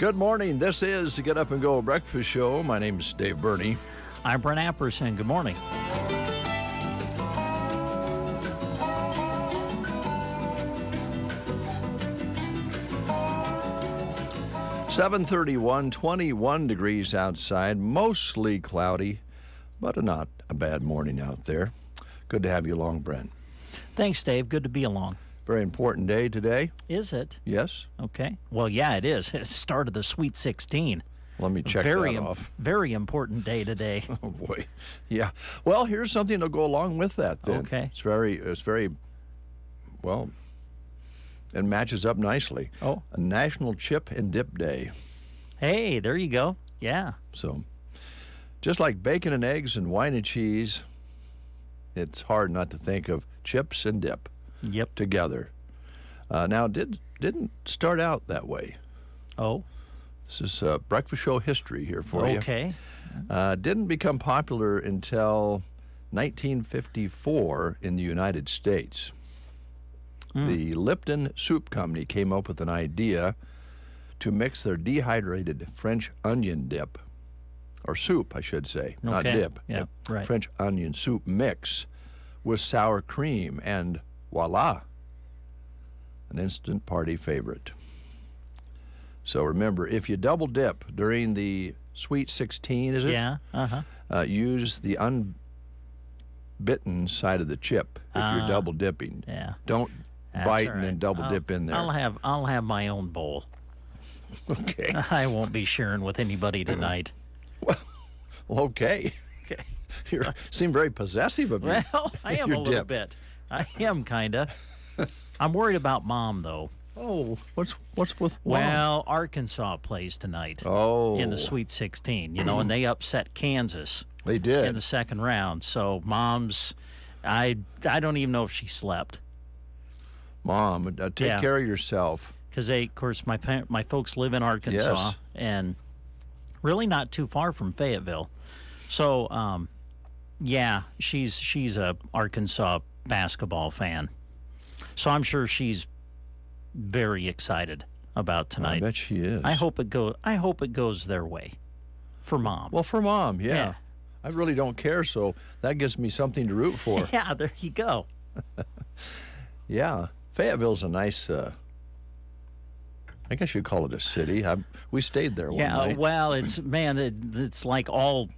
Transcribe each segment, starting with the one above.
Good morning. This is the Get Up and Go Breakfast Show. My name is Dave Burney. I'm Brent Apperson. Good morning. (7:31), 21 degrees outside, mostly cloudy, but not a bad morning out there. Good to have you along, Brent. Thanks, Dave. Good to be along. Very important day today. Is it? Yes. Okay. Well, yeah, it is. It's the start of the Sweet 16. Let me check that off. Very important day today. Oh, boy. Yeah. Well, here's something to go along with that, then. Okay. It's very, well, it matches up nicely. Oh. A National Chip and Dip Day. Hey, there you go. Yeah. So, just like bacon and eggs and wine and cheese, it's hard not to think of chips and dip. Yep. Together. Now, didn't start out that way. Oh. This is breakfast show history here for you. Okay. Didn't become popular until 1954 in the United States. The Lipton Soup Company came up with an idea to mix their dehydrated French onion dip, or soup, I should say, not dip. Yeah, right. French onion soup mix with sour cream, and voila, an instant party favorite. So remember, if you double dip during the Sweet 16, is it? Yeah. Use the unbitten side of the chip if you're double dipping. Yeah. Don't That's bite all and right. then double dip in there. I'll have my own bowl. Okay. I won't be sharing with anybody tonight. Well, okay. Okay. You seem very possessive of your Well, I am your a little dip. bit. I am kind of. I'm worried about Mom, though. Oh, what's with Mom? Well, Arkansas plays tonight in the Sweet 16, and they upset Kansas They did. in the second round. So Mom's, I don't even know if she slept. Mom, take care of yourself. Because of course, my folks live in Arkansas, Yes. and really not too far from Fayetteville. So, yeah, she's a Arkansas basketball fan. So I'm sure she's very excited about tonight. I bet she is. I hope it goes their way, for Mom. Well, for Mom, yeah. Yeah. I really don't care, so that gives me something to root for. Yeah, there you go. Yeah, Fayetteville's a nice. I guess you'd call it a city. We stayed there one night. Well, it's like all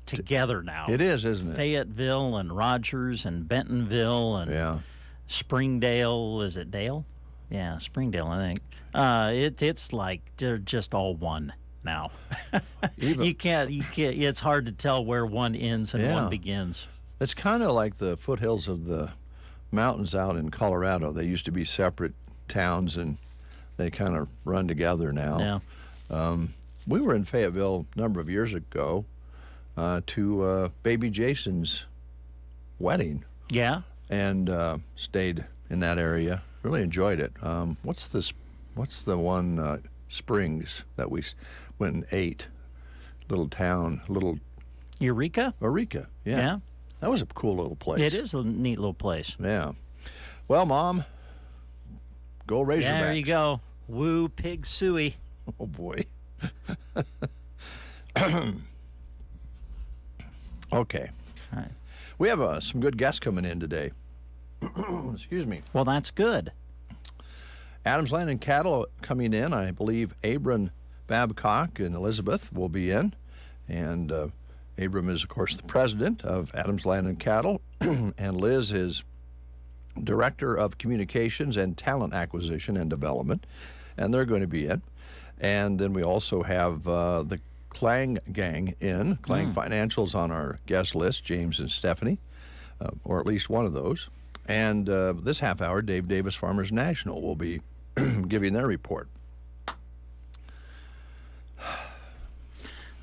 together now. It is, isn't it? Fayetteville and Rogers and Bentonville and Yeah. Springdale. Is it Dale? Yeah, Springdale, I think. It's like they're just all one now. You can't. It's hard to tell where one ends and Yeah. one begins. It's kind of like the foothills of the mountains out in Colorado. They used to be separate towns, and they kind of run together now. Yeah. We were in Fayetteville a number of years ago to baby Jason's wedding, Yeah. and stayed in that area. Really enjoyed it. What's the one Springs that we went and ate? Little town, Eureka. Eureka. Yeah. That was a cool little place. It is a neat little place. Yeah. Well, Mom, go Razorbacks. Yeah, there you go. Woo, pig suey. Oh, boy. Okay. All right. We have some good guests coming in today. Excuse me. Well, that's good. Adams Land and Cattle coming in. I believe Abram Babcock and Elizabeth will be in. And Abram is, of course, the president of Adams Land and Cattle. And Liz is director of communications and talent acquisition and development. And they're going to be in. And then we also have the Clang Gang in. Clang Financial's on our guest list, James and Stephanie, or at least one of those. And this half hour, Dave Davis Farmers National will be giving their report.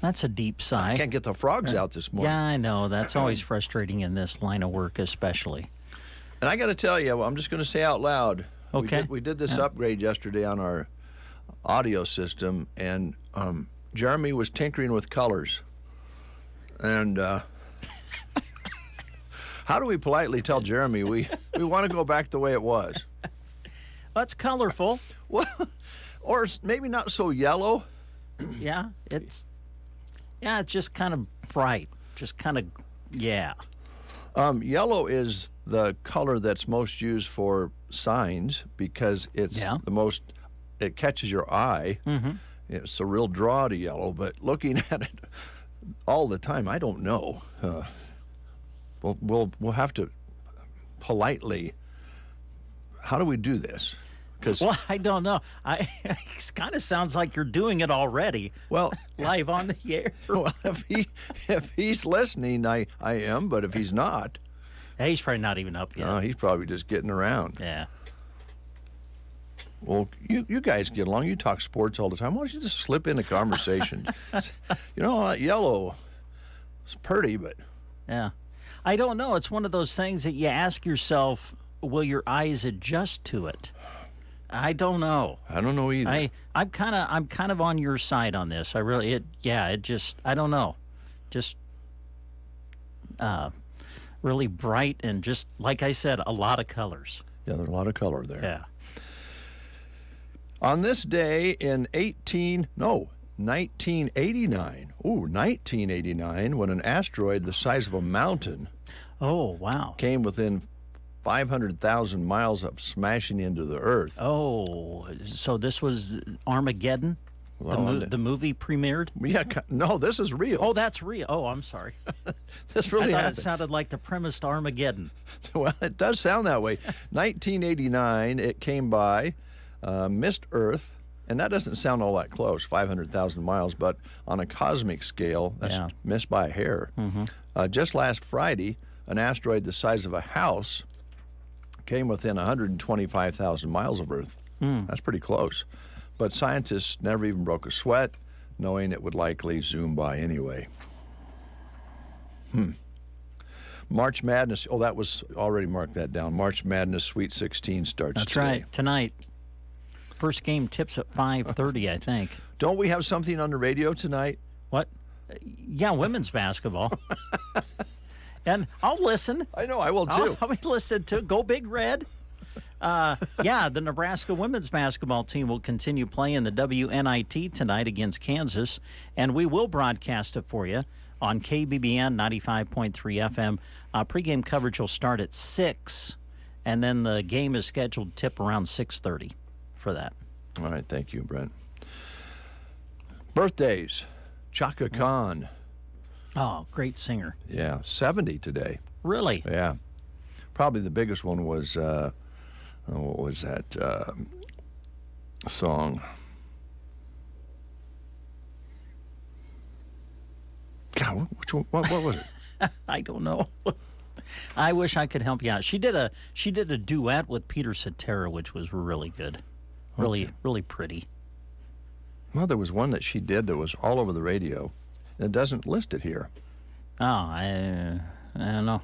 That's a deep sigh. I can't get the frogs out this morning. Yeah, I know. That's always frustrating in this line of work, especially. And I got to tell you, I'm just going to say out loud. Okay. We did this upgrade yesterday on our audio system, and Jeremy was tinkering with colors. And how do we politely tell Jeremy we want to go back the way it was? That's colorful. Well, or it's maybe not so yellow. Yeah, it's just kind of bright. Just kind of, yeah. Yellow is the color that's most used for signs because it's Yeah. the most, it catches your eye. Mm-hmm. It's a real draw to yellow, but looking at it all the time, I don't know. We'll have to politely, how do we do this? Because Well, I don't know. It kind of sounds like you're doing it already, well, live on the air. well, if he's listening, I am, but if he's not, Hey, he's probably not even up yet. he's probably just getting around. Yeah. Well, you guys get along. You talk sports all the time. Why don't you just slip in a conversation? Yellow, it's pretty, but Yeah. I don't know. It's one of those things that you ask yourself, will your eyes adjust to it? I don't know. I don't know either. I'm kind of on your side on this. I really I don't know. Just really bright and just like I said, a lot of colors. Yeah, there's a lot of color there. Yeah. On this day in 1989. Ooh, 1989, when an asteroid the size of a mountain Oh, wow. came within 500,000 miles of smashing into the Earth. Oh, so this was Armageddon? Well, The movie premiered? Yeah, no, this is real. Oh, that's real. Oh, I'm sorry. This I really thought happened. it sounded like the premise to Armageddon. Well, it does sound that way. 1989, it came by, missed Earth, and that doesn't sound all that close, 500,000 miles, but on a cosmic scale, that's Yeah. missed by a hair. Just last Friday, an asteroid the size of a house came within 125,000 miles of Earth. That's pretty close. But scientists never even broke a sweat, knowing it would likely zoom by anyway. March Madness, that was already marked that down. March Madness Sweet 16 starts That's today. right. Tonight. First game tips at 5:30, I think. Don't we have something on the radio tonight? What? Yeah, women's basketball. And I'll listen. I know, I will too. I'll be listening to Go Big Red. Yeah, the Nebraska women's basketball team will continue playing the WNIT tonight against Kansas, and we will broadcast it for you on KBBN 95.3 FM. Pregame coverage will start at 6, and then the game is scheduled to tip around 6:30 for that. All right, thank you, Brent. Birthdays. Chaka Khan. Oh, great singer. Yeah, 70 today. Really? Yeah. Probably the biggest one was, what was that song? God, which one, what was it? I don't know. I wish I could help you out. She did a duet with Peter Cetera, which was really good. Really pretty. Well, there was one that she did that was all over the radio. It doesn't list it here. Oh, I don't know.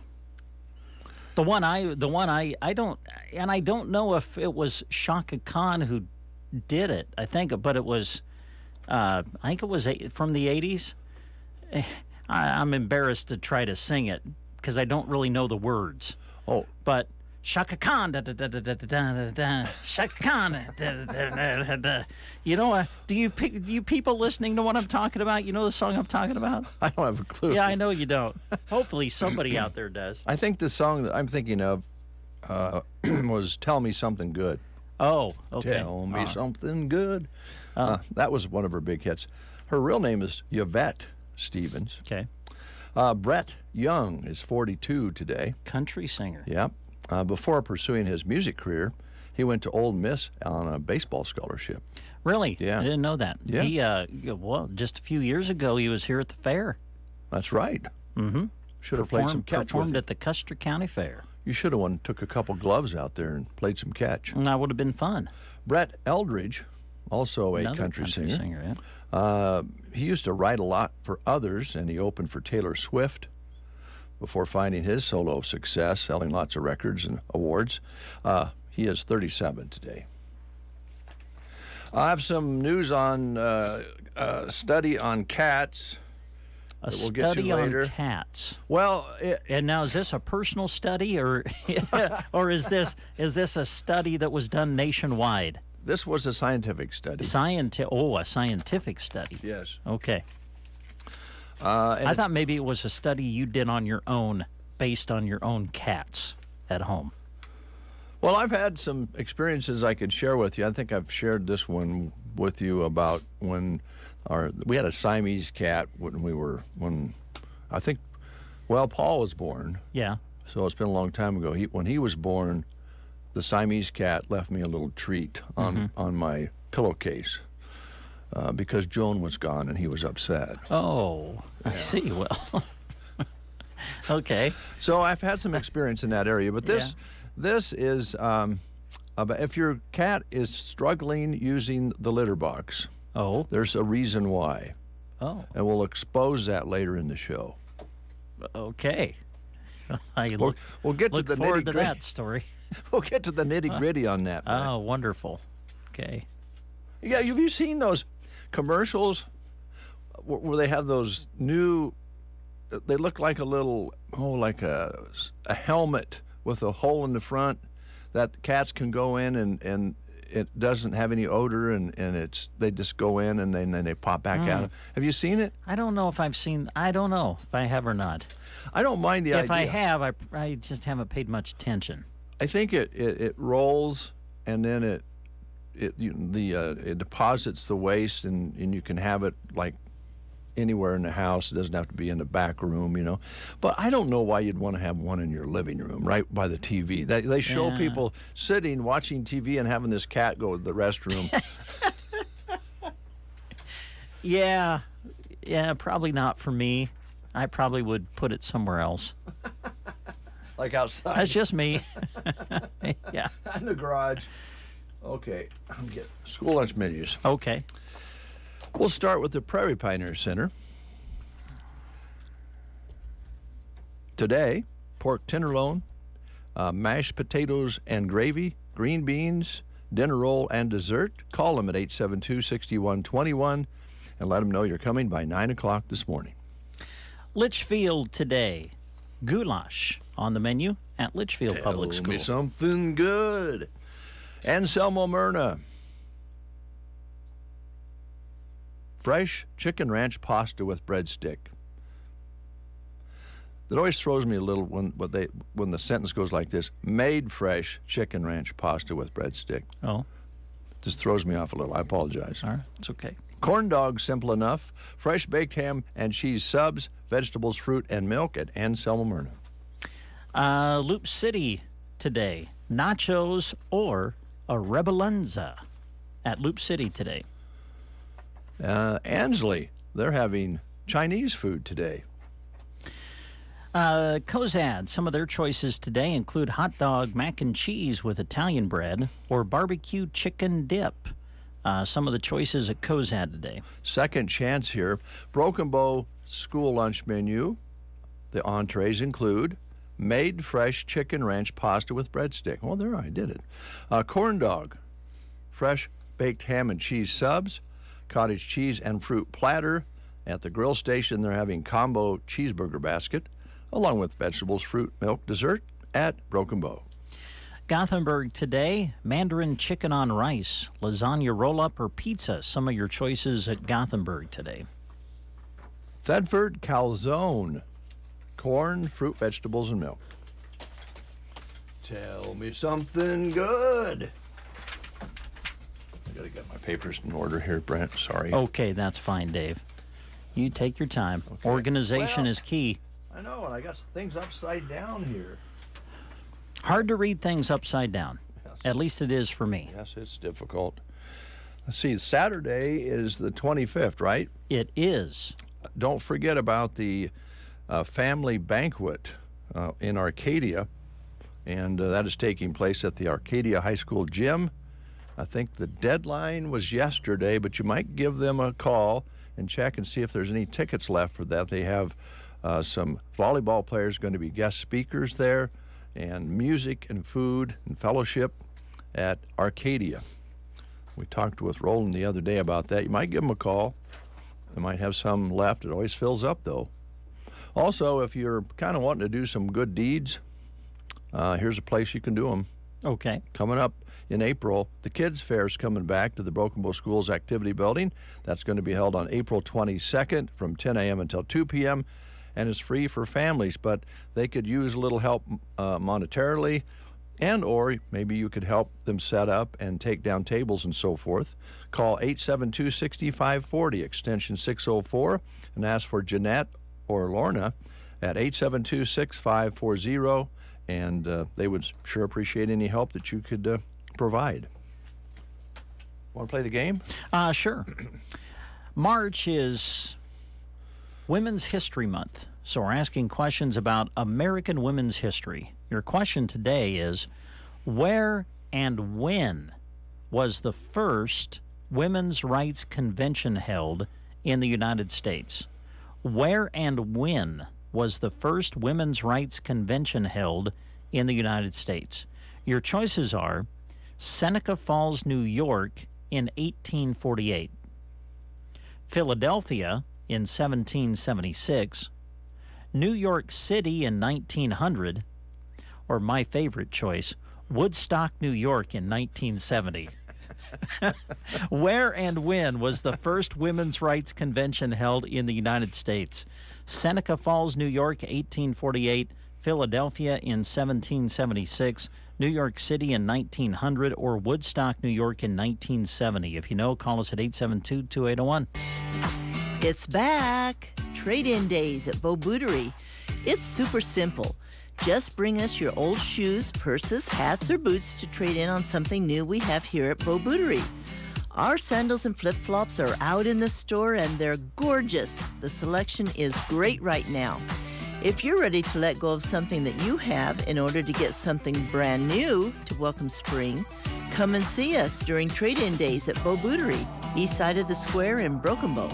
The one I don't, and I don't know if it was Shaka Khan who did it. I think it was from the 80s. I'm embarrassed to try to sing it because I don't really know the words. Oh, But Shaka Khan, da, da, da, da, da, da, da, da, Shaka Khan, da, da, da, da, da. You know, do you people listening to what I'm talking about? You know the song I'm talking about? I don't have a clue. Yeah, I know you don't. Hopefully somebody out there does. I think the song that I'm thinking of was "Tell Me Something Good." Oh, okay. Tell me something good. That was one of her big hits. Her real name is Yvette Stevens. Okay. Brett Young is 42 today. Country singer. Yep. Before pursuing his music career, he went to Ole Miss on a baseball scholarship. Really? Yeah. I didn't know that. Yeah. He, just a few years ago, he was here at the fair. That's right. Mm-hmm. Should have played some catch Performed with him. at the Custer County Fair. You should have took a couple gloves out there and played some catch. That would have been fun. Brett Eldridge, also a Another country singer. yeah. He used to write a lot for others, and he opened for Taylor Swift before finding his solo success, selling lots of records and awards. He is 37 today. I have some news on a study on cats. A that we'll get to study on later. cats. Well, And now, is this a personal study, or or is this a study that was done nationwide? This was a scientific study. A scientific study. Yes. Okay. And I thought maybe it was a study you did on your own, based on your own cats at home. Well, I've had some experiences I could share with you. I think I've shared this one with you about when we had a Siamese cat when Paul was born. Yeah. So it's been a long time ago. When he was born, the Siamese cat left me a little treat on my pillowcase because Joan was gone and he was upset. Oh, I see. Well, okay. So I've had some experience in that area, but this is about if your cat is struggling using the litter box. Oh. There's a reason why. Oh. And we'll expose that later in the show. Okay. We'll get to look the forward to nitty-gritty. that story. We'll get to the nitty-gritty on that. Oh, wonderful. Okay. Yeah, have you seen those commercials where they have those new? They look like a little, like a helmet with a hole in the front that cats can go in and it doesn't have any odor and they just go in and then they pop back out. Have you seen it? I don't know if I don't know if I have or not. I don't mind the idea. If I have, I just haven't paid much attention. I think it rolls and then it deposits the waste and you can have it like anywhere in the house. It doesn't have to be in the back room, But I don't know why you'd want to have one in your living room, right by the TV. They show people sitting watching TV and having this cat go to the restroom. Yeah, probably not for me. I probably would put it somewhere else. Like outside. That's just me. Yeah. In the garage. Okay, I'm getting school lunch menus. Okay. We'll start with the Prairie Pioneer Center. Today, pork tenderloin, mashed potatoes and gravy, green beans, dinner roll, and dessert. Call them at 872-6121 and let them know you're coming by 9 o'clock this morning. Litchfield today. Goulash on the menu at Litchfield Public School. Tell me something good. Anselmo Myrna. Fresh chicken ranch pasta with breadstick. It always throws me a little when the sentence goes like this: made fresh chicken ranch pasta with breadstick. Oh. Just throws me off a little. I apologize. All right. It's okay. Corn dogs, simple enough. Fresh baked ham and cheese subs, vegetables, fruit, and milk at Anselmo Myrna. Loop City today. Nachos or a Rebellenza at Loop City today. Ansley, they're having Chinese food today. Cozad, some of their choices today include hot dog mac and cheese with Italian bread or barbecue chicken dip. Some of the choices at Cozad today. Second chance here. Broken Bow school lunch menu. The entrees include made fresh chicken ranch pasta with breadstick. Oh, there, I did it. Corn dog, fresh baked ham and cheese subs, cottage cheese and fruit platter. At the grill station, they're having combo cheeseburger basket, along with vegetables, fruit, milk, dessert at Broken Bow. Gothenburg today, Mandarin chicken on rice, lasagna roll-up, or pizza. Some of your choices at Gothenburg today. Thedford calzone, corn, fruit, vegetables, and milk. Tell me something good. I gotta get my papers in order here, Brent. Sorry. Okay, that's fine, Dave. You take your time. Okay. Organization is key. I know, and I got things upside down here. Hard to read things upside down. Yes. At least it is for me. Yes, it's difficult. Let's see, Saturday is the 25th, right? It is. Don't forget about the family banquet in Arcadia, and that is taking place at the Arcadia High School gym. I think the deadline was yesterday, but you might give them a call and check and see if there's any tickets left for that. They have some volleyball players going to be guest speakers there, and music and food and fellowship at Arcadia. We talked with Roland the other day about that. You might give them a call. They might have some left. It always fills up, though. Also, if you're kind of wanting to do some good deeds, here's a place you can do them. Okay. Coming up in April, the Kids Fair is coming back to the Broken Bow Schools Activity Building. That's going to be held on April 22nd from 10 a.m. until 2 p.m. and is free for families, but they could use a little help monetarily, and or maybe you could help them set up and take down tables and so forth. Call 872-6540, extension 604, and ask for Jeanette or Lorna at 872-6540, and they would sure appreciate any help that you could provide. Want to play the game? Sure. March is Women's History Month, so we're asking questions about American women's history. Your question today is, where and when was the first women's rights convention held in the United States? Where and when was the first women's rights convention held in the United States? Your choices are Seneca Falls, New York in 1848, Philadelphia in 1776, New York City in 1900, or my favorite choice, Woodstock, New York in 1970. Where and when was the first women's rights convention held in the United States? Seneca Falls, New York, 1848, Philadelphia in 1776, New York City in 1900, or Woodstock, New York in 1970. If you know, call us at 872-2801. It's back. Trade-in days at Bow Bootery. It's super simple. Just bring us your old shoes, purses, hats, or boots to trade in on something new we have here at Bow Bootery. Our sandals and flip-flops are out in the store and they're gorgeous. The selection is great right now. If you're ready to let go of something that you have in order to get something brand new to welcome spring, come and see us during trade-in days at Bow Bootery, east side of the square in Broken Bow.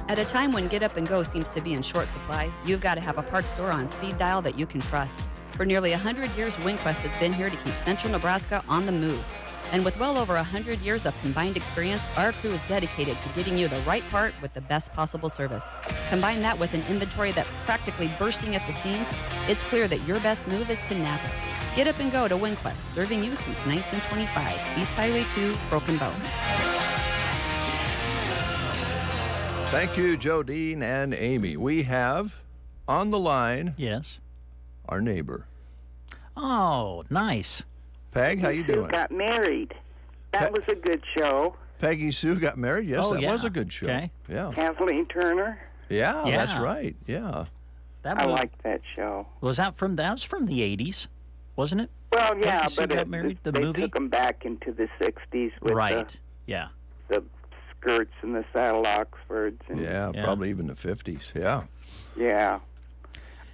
At a time when Get Up and Go seems to be in short supply, you've got to have a parts store on speed dial that you can trust. For nearly 100 years, WinQuest has been here to keep central Nebraska on the move. And with well over 100 years of combined experience, our crew is dedicated to getting you the right part with the best possible service. Combine that with an inventory that's practically bursting at the seams, it's clear that your best move is to Napa. Get Up and Go to WinQuest, serving you since 1925, East Highway 2, Broken Bow. Thank you, Jodine and Amy. We have on the line Yes. our neighbor. Oh, nice. Peg, how you Sue doing? got married. That was a good show. Peggy Sue got married? Yes, Oh, that yeah. was a good show. Okay. Yeah. Kathleen Turner. Yeah, that's Yeah. right. Yeah. That I was, liked that show. was that from the 80s, wasn't it? Well, yeah, Peggy Sue but got married, the they movie? took them back into the 60s with Right. Yeah. the skirts and the saddle Oxfords. And, Yeah, Yeah. probably even the 50s. Yeah. yeah.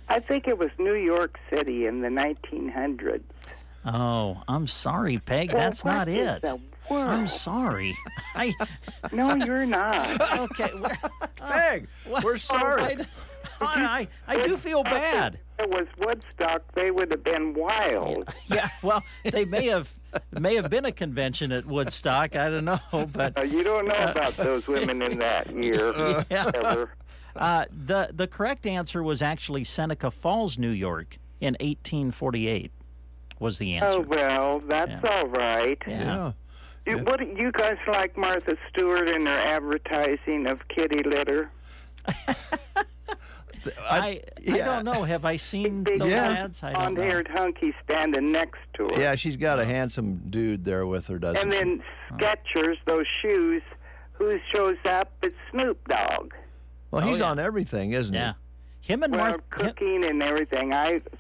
I think it was New York City in the 1900s. Oh, I'm sorry, Peg. Well, That's not what is it. the world? I'm sorry. I No, you're not. okay. Peg, we're sorry. I do feel bad. If it was Woodstock, they would have been wild. Yeah. Well, they may have been a convention at Woodstock. I don't know, but You don't know about those women in that year. Yeah. Ever. the correct answer was actually Seneca Falls, New York, in 1848. Was the answer? Oh, well, that's Yeah. all right. Yeah. Yeah. What do you guys like Martha Stewart and her advertising of kitty litter? I yeah. don't know. Have I seen Big those Yeah. ads? I don't know. blonde-haired hunky standing next to her. Yeah, she's got a handsome dude there with her, doesn't And she? then Skechers, those shoes, who shows up? It's Snoop Dogg. Well, he's yeah. on everything, isn't Yeah. Him and Well, Martha. cooking and everything.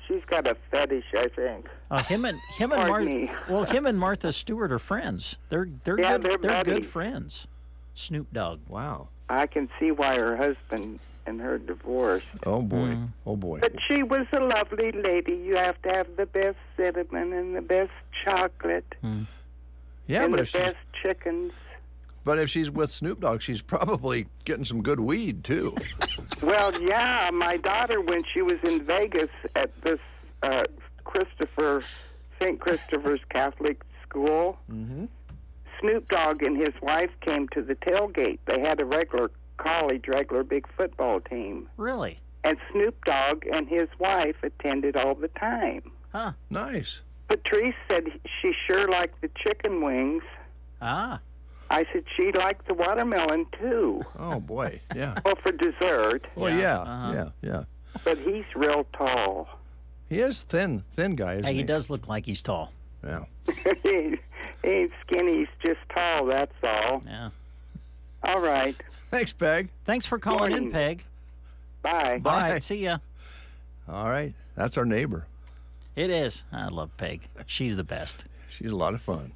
She's got a fetish, I think. Him and Pardon Martha. me. Well, him and Martha Stewart are friends. They're Yeah, good. they're They're good buddies. friends. Snoop Dogg. he? Wow. I can see why her husband and her divorced. Oh, boy. Mm. Oh, boy. But she was a lovely lady. You have to have the best cinnamon and the best chocolate Yeah, and but the if, she's, best chickens. but if she's with Snoop Dogg, she's probably getting some good weed, too. Well, yeah, my daughter, when she was in Vegas at this St. Christopher's Catholic School, Snoop Dogg and his wife came to the tailgate. They had a regular big football team. Really? And Snoop Dogg and his wife attended all the time. Huh? Nice. Patrice said she sure liked the chicken wings. Ah, I said she liked the watermelon too. Oh boy, yeah. Well, for dessert. Well, Yeah, yeah, uh-huh. yeah. But he's real tall. He is thin guy, isn't hey, he? he does look like he's tall. Yeah. He ain't skinny, he's just tall, that's all. Yeah. All right. Thanks, Peg. Thanks for calling in, Morning. Peg. Bye. All Bye. right, see ya. All right, that's our neighbor. It is. I love Peg. She's the best. She's a lot of fun.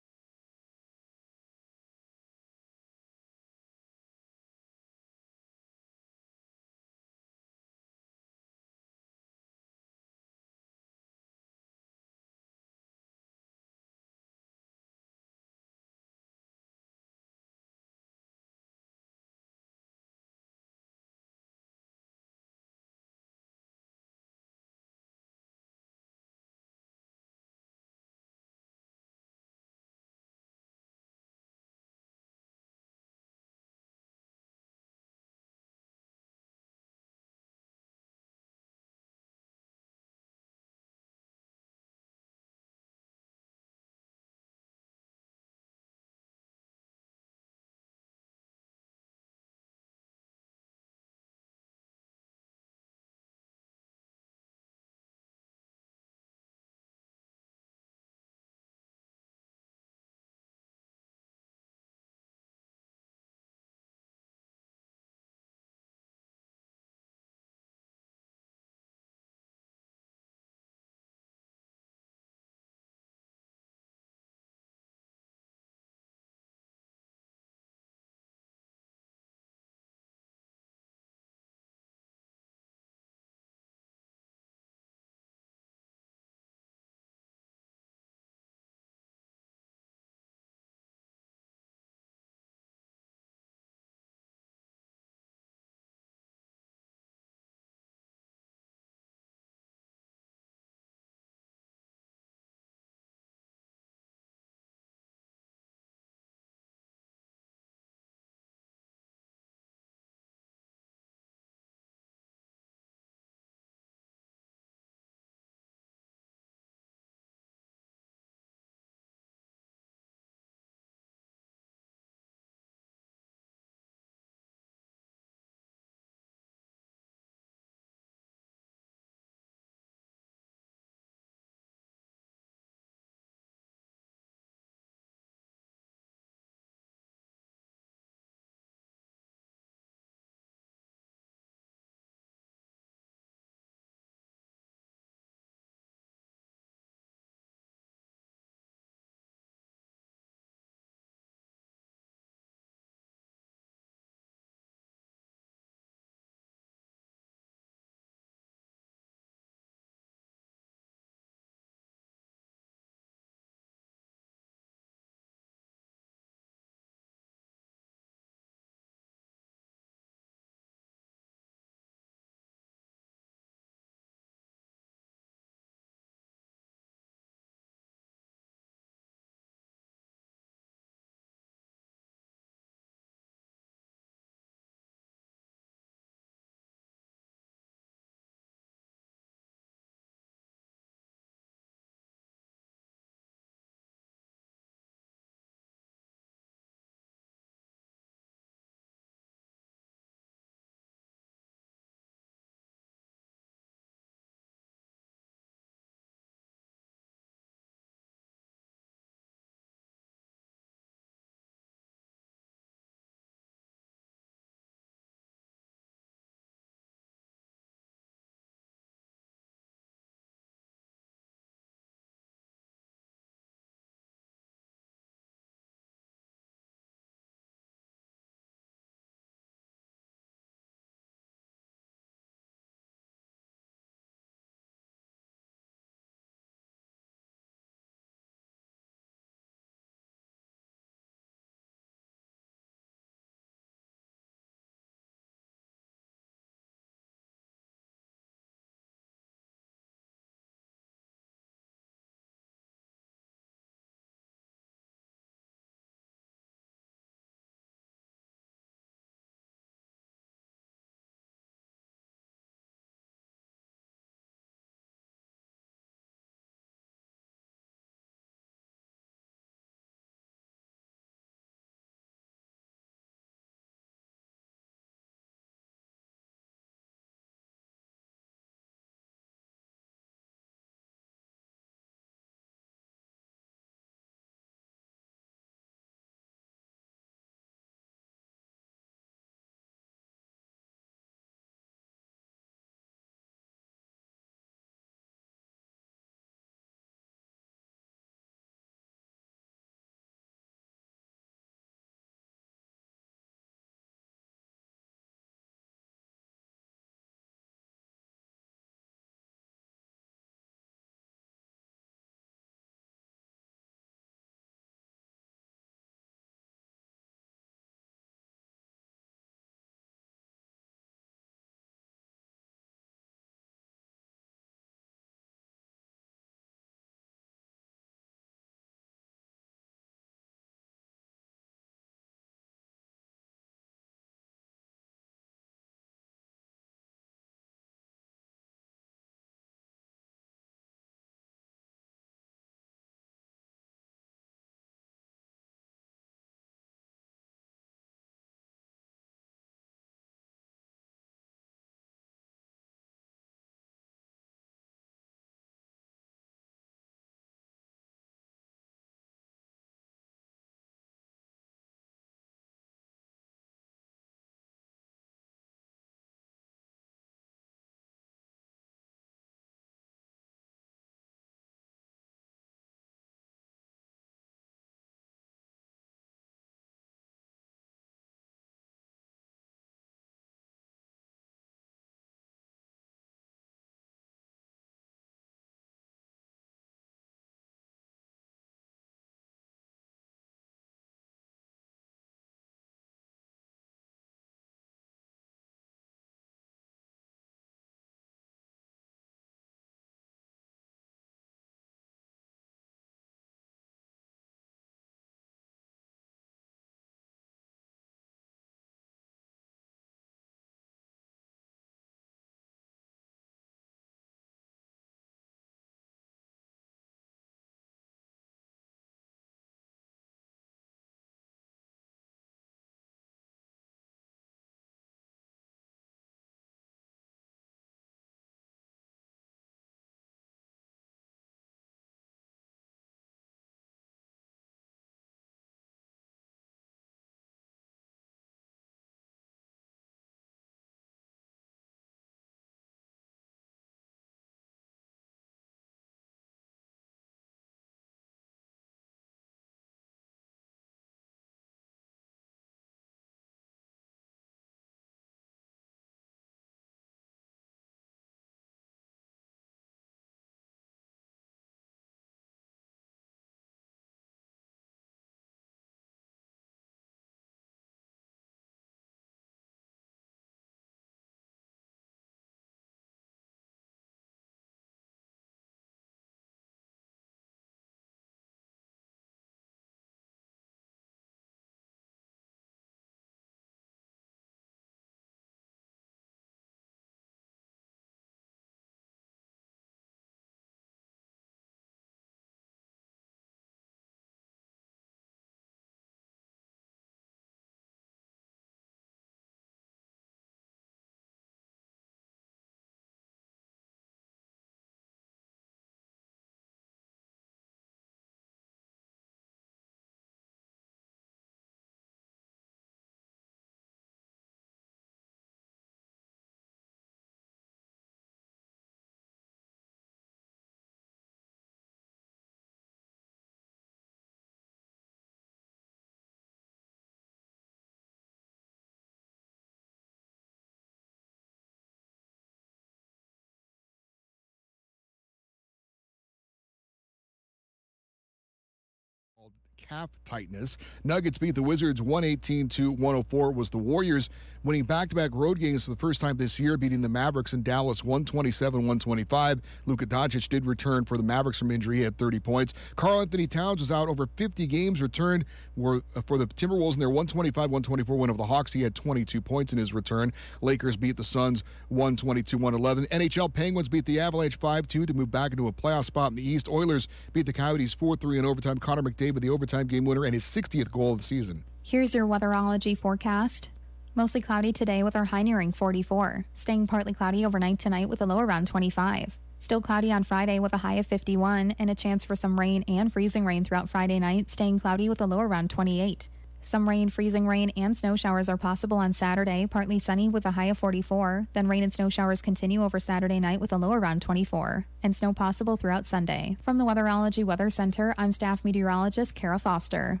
calf tightness. Nuggets beat the Wizards 118-104. Was the Warriors winning back-to-back road games for the first time this year, beating the Mavericks in Dallas 127-125. Luka Doncic did return for the Mavericks from injury. He had 30 points. Karl Anthony Towns was out over 50 games, returned for the Timberwolves in their 125-124 win over the Hawks. He had 22 points in his return. Lakers beat the Suns 122-111. NHL Penguins beat the Avalanche 5-2 to move back into a playoff spot in the East. Oilers beat the Coyotes 4-3 in overtime. Connor McDavid, the overtime game winner, and his 60th goal of the season. Here's your weatherology forecast. Mostly cloudy today with our high nearing 44. Staying partly cloudy overnight tonight with a low around 25. Still cloudy on Friday with a high of 51 and a chance for some rain and freezing rain throughout Friday night, staying cloudy with a low around 28. Some rain, freezing rain, and snow showers are possible on Saturday, partly sunny with a high of 44. Then rain and snow showers continue over Saturday night with a low around 24. And snow possible throughout Sunday. From the Weatherology Weather Center, I'm staff meteorologist Kara Foster.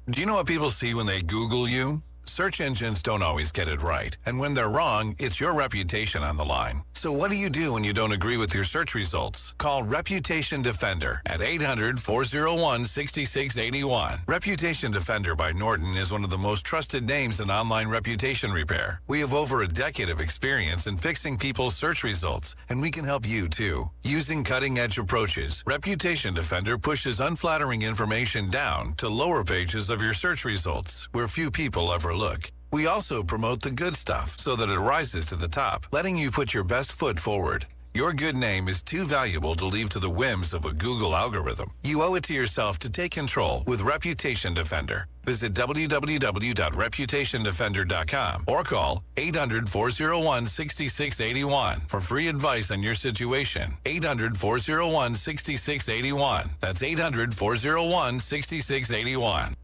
Do you know what people see when they Google you? Search engines don't always get it right. And when they're wrong, it's your reputation on the line. So what do you do when you don't agree with your search results? Call Reputation Defender at 800-401-6681. Reputation Defender by Norton is one of the most trusted names in online reputation repair. We have over a decade of experience in fixing people's search results, and we can help you too. Using cutting-edge approaches, Reputation Defender pushes unflattering information down to lower pages of your search results, where few people ever look. We also promote the good stuff so that it rises to the top, letting you put your best foot forward. Your good name is too valuable to leave to the whims of a Google algorithm. You owe it to yourself to take control with Reputation Defender. Visit www.reputationdefender.com or call 800-401-6681 for free advice on your situation. 800-401-6681. That's 800-401-6681.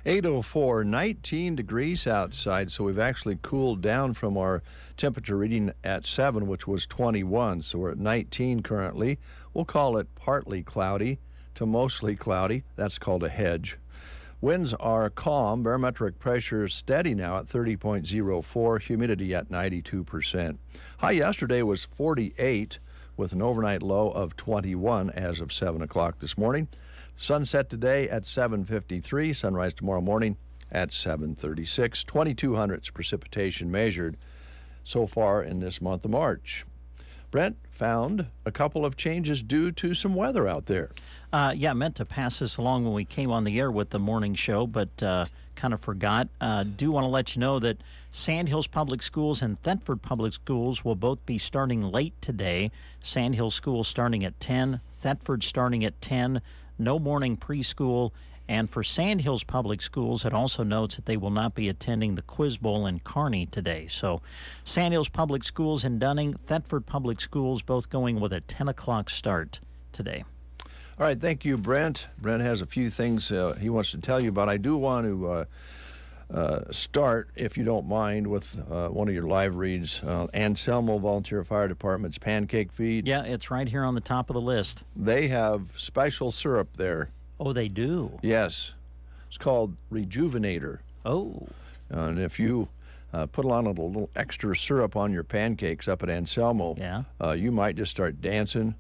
8:04, 19 degrees outside, so we've actually cooled down from our temperature reading at 7, which was 21. So we're at 19 currently. We'll call it partly cloudy to mostly cloudy. That's called a hedge. Winds are calm. Barometric pressure is steady now at 30.04. Humidity at 92%. High yesterday was 48 with an overnight low of 21 as of 7 o'clock this morning. Sunset today at 7:53. Sunrise tomorrow morning at 7:36. 22 hundredths precipitation measured so far in this month of March. Brent found a couple of changes due to some weather out there. Yeah, I meant to pass this along when we came on the air with the morning show, but kind of forgot. Do want to let you know that Sandhills Public Schools and Thetford Public Schools will both be starting late today. Sandhills School starting at 10, Thetford starting at 10. No morning preschool. And for Sandhills Public Schools, it also notes that they will not be attending the Quiz Bowl in Kearney today. So Sandhills Public Schools in Dunning, Thetford Public Schools, both going with a 10 o'clock start today. All right, thank you, Brent. Brent has a few things he wants to tell you about. I do want to start, if you don't mind, with one of your live reads. Anselmo Volunteer Fire Department's pancake feed. Yeah, it's right here on the top of the list. They have special syrup there. Oh, they do? Yes. It's called Rejuvenator. Oh. And if you put on a little extra syrup on your pancakes up at Anselmo, yeah, you might just start dancing.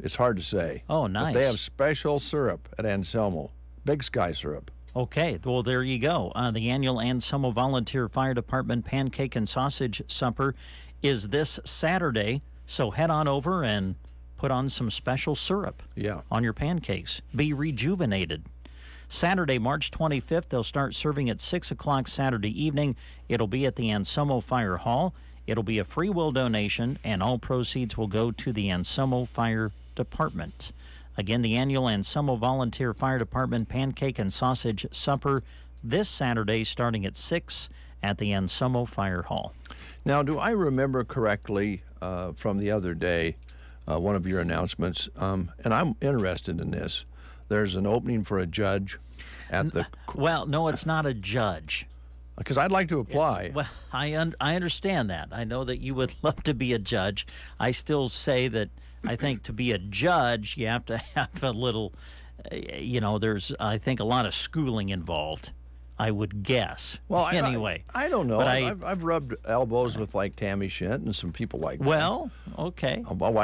It's hard to say. Oh, nice. But they have special syrup at Anselmo. Big Sky syrup. Okay, well, there you go. The annual Anselmo Volunteer Fire Department Pancake and Sausage Supper is this Saturday, so head on over and put on some special syrup on your pancakes. Be rejuvenated. Saturday, March 25th, they'll start serving at 6 o'clock Saturday evening. It'll be at the Anselmo Fire Hall. It'll be a free will donation, and all proceeds will go to the Anselmo Fire Department. Again, the annual Anselmo Volunteer Fire Department Pancake and Sausage Supper this Saturday starting at 6 at the Anselmo Fire Hall. Now, do I remember correctly from the other day, one of your announcements, and I'm interested in this, there's an opening for a judge at the... Well, no, it's not a judge. Because I'd like to apply. Well, I understand that. I know that you would love to be a judge. I still say that I think to be a judge, you have to have a little, there's, I think, a lot of schooling involved. I would guess. Well, anyway. I don't know. But I've rubbed elbows with like Tammy Shint and some people like that. Well, okay. Well,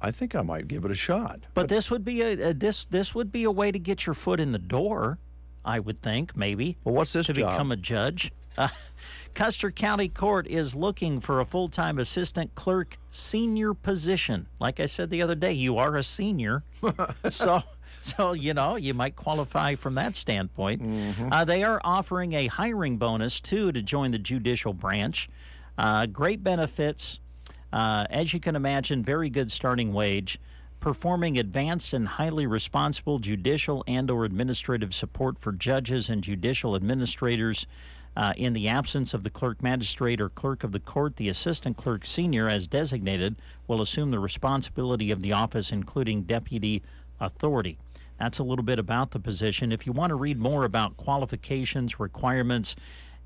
I think I might give it a shot. But this would be this would be a way to get your foot in the door, I would think, maybe. Well, what's this to job? become a judge? Custer County Court is looking for a full-time assistant clerk senior position. Like I said the other day, you are a senior, so you know you might qualify from that standpoint. They are offering a hiring bonus too to join the judicial branch. Great benefits, as you can imagine, very good starting wage. Performing advanced and highly responsible judicial and/or administrative support for judges and judicial administrators. In the absence of the clerk magistrate or clerk of the court, the assistant clerk senior, as designated, will assume the responsibility of the office, including deputy authority. That's a little bit about the position. If you want to read more about qualifications, requirements,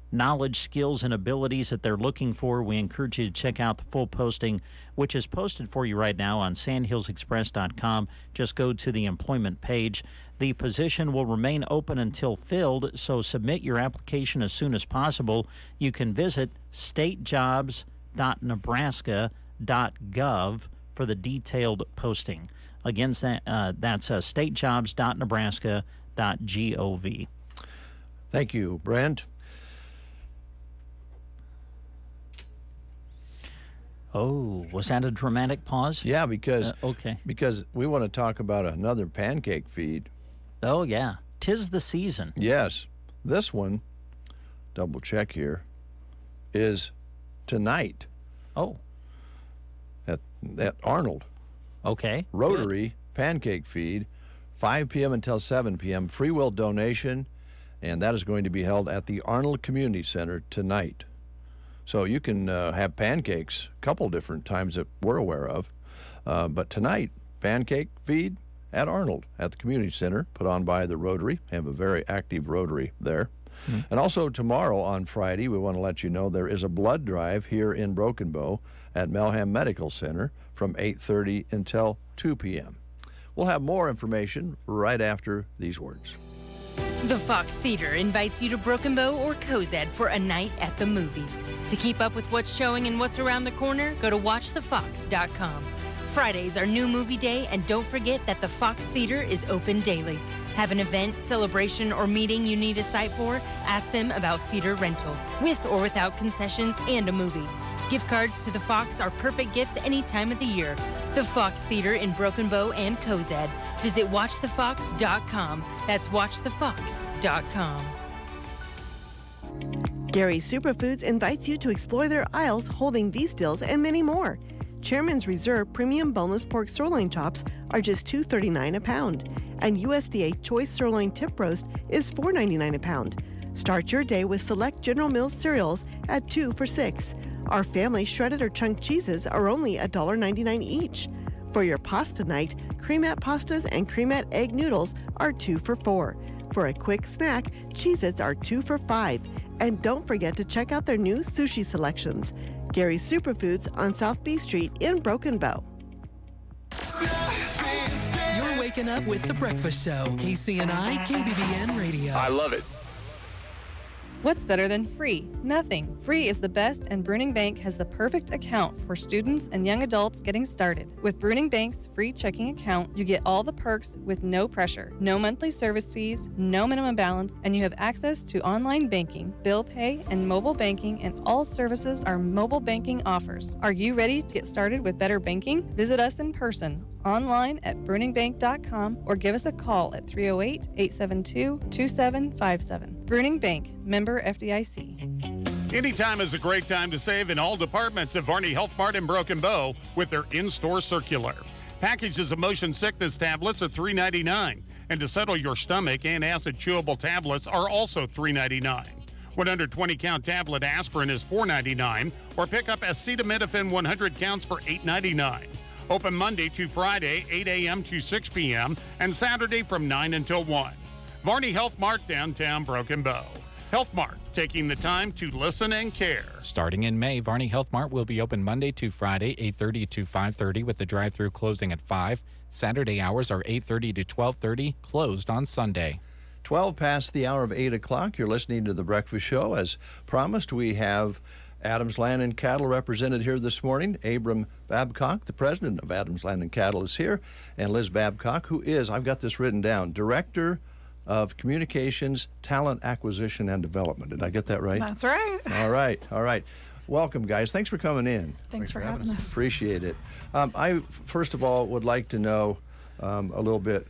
knowledge, skills, and abilities that they're looking for, we encourage you to check out the full posting, which is posted for you right now on sandhillsexpress.com. Just go to the employment page. The position will remain open until filled, so submit your application as soon as possible. You can visit statejobs.nebraska.gov for the detailed posting. Again, that's statejobs.nebraska.gov. Thank you, Brent. Oh, was that a dramatic pause? Yeah, because okay. Because we want to talk about another pancake feed. Oh, yeah. 'Tis the season. Yes. This one, double check here, is tonight. Oh. At Arnold. Okay. Rotary pancake feed, 5 p.m. until 7 p.m. Free will donation, and that is going to be held at the Arnold Community Center tonight. So you can have pancakes a couple different times that we're aware of. But tonight, pancake feed at Arnold at the Community Center, put on by the Rotary. They have a very active Rotary there. And also tomorrow on Friday, we want to let you know there is a blood drive here in Broken Bow at Melham Medical Center from 8:30 until 2 p.m. We'll have more information right after these words. The Fox Theater invites you to Broken Bow or Cozad for a night at the movies. To keep up with what's showing and what's around the corner, go to watchthefox.com. Fridays are new movie day, and don't forget that the Fox Theater is open daily. Have an event, celebration, or meeting you need a site for? Ask them about theater rental, with or without concessions, and a movie. Gift cards to the Fox are perfect gifts any time of the year. The Fox Theater in Broken Bow and Cozad. Visit watchthefox.com. That's watchthefox.com. Gary Superfoods invites you to explore their aisles holding these deals and many more. Chairman's Reserve Premium Boneless Pork Sirloin Chops are just $2.39 a pound, and USDA Choice Sirloin Tip Roast is $4.99 a pound. Start your day with select General Mills cereals at 2 for $6. Our family shredded or chunked cheeses are only $1.99 each. For your pasta night, Creamette pastas and Creamette egg noodles are 2 for $4. For a quick snack, Cheez-Its are 2 for $5. And don't forget to check out their new sushi selections. Gary's Superfoods on South B Street in Broken Bow. You're waking up with The Breakfast Show. KCNI, KBBN Radio. I love it. What's better than free? Nothing. Free is the best, and Bruning Bank has the perfect account for students and young adults getting started. With Bruning Bank's free checking account, you get all the perks with no pressure, no monthly service fees, no minimum balance, and you have access to online banking, bill pay, and mobile banking, and all services are mobile banking offers. Are you ready to get started with better banking? Visit us in person, online at bruningbank.com, or give us a call at 308-872-2757. Bruning Bank, member FDIC. Anytime is a great time to save in all departments at Varney Health Mart in Broken Bow with their in-store circular. Packages of motion sickness tablets are $3.99, and to settle your stomach and acid chewable tablets are also $3.99. 120-count tablet aspirin is $4.99, or pick up acetaminophen 100 counts for $8.99. Open Monday to Friday, 8 a.m. to 6 p.m., and Saturday from 9 until 1. Varney Health Mart, downtown Broken Bow. Health Mart, taking the time to listen and care. Starting in May, Varney Health Mart will be open Monday to Friday, 8:30 to 5:30, with the drive-thru closing at 5. Saturday hours are 8:30 to 12:30, closed on Sunday. 12 past the hour of 8 o'clock. You're listening to The Breakfast Show. As promised, we have Adams Land and Cattle represented here this morning. Abram Babcock, the president of Adams Land and Cattle, is here. And Liz Babcock, who is, I've got this written down, Director of Communications, Talent Acquisition, and Development. Did I get that right? That's right. All right. All right. Welcome, guys. Thanks for coming in. Thanks for having us. Appreciate it. I, first of all, would like to know a little bit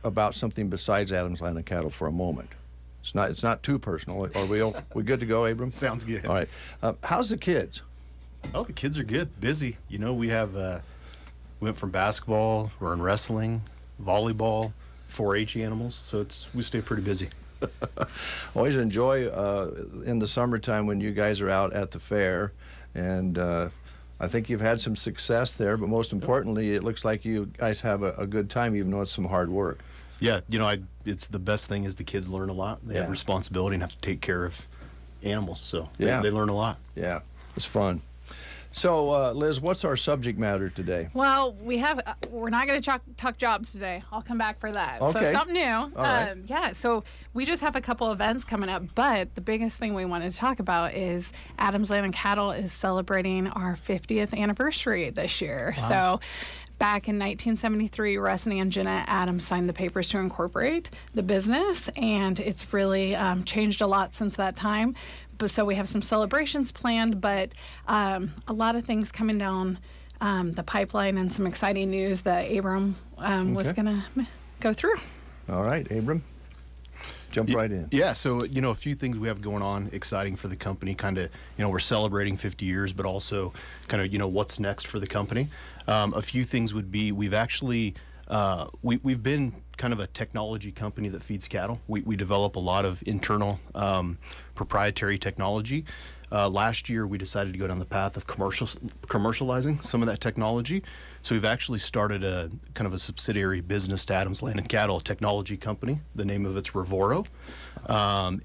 about something besides Adams Land and Cattle for a moment. It's not too personal. Are we good to go, Abram? Sounds good. All right. How's the kids? Oh, the kids are good. Busy. You know, we have we went from basketball, we're in wrestling, volleyball, 4-H animals. So we stay pretty busy. Always enjoy in the summertime when you guys are out at the fair, and I think you've had some success there. But most importantly, it looks like you guys have a good time, even though it's some hard work. Yeah, you know, it's the best thing is the kids learn a lot. They have responsibility and have to take care of animals, so they learn a lot. Yeah, it's fun. So, Liz, what's our subject matter today? Well, we're not going to talk jobs today. I'll come back for that. Okay. So something new. All right. Yeah, so we just have a couple events coming up, but the biggest thing we wanted to talk about is Adams Land and Cattle is celebrating our 50th anniversary this year. Wow. So back in 1973, Russ and Ann Jeanette Adams signed the papers to incorporate the business, and it's really changed a lot since that time. So we have some celebrations planned, but a lot of things coming down the pipeline and some exciting news that Abram was going to go through. All right, Abram, jump right in. Yeah, so, you know, a few things we have going on exciting for the company. Kind of, you know, we're celebrating 50 years, but also kind of, you know, what's next for the company. A few things would be we've actually we've been kind of a technology company that feeds cattle. We develop a lot of internal proprietary technology. Last year, we decided to go down the path of commercializing some of that technology. So we've actually started a kind of a subsidiary business to Adams Land and Cattle, a technology company. The name of it's Revoro.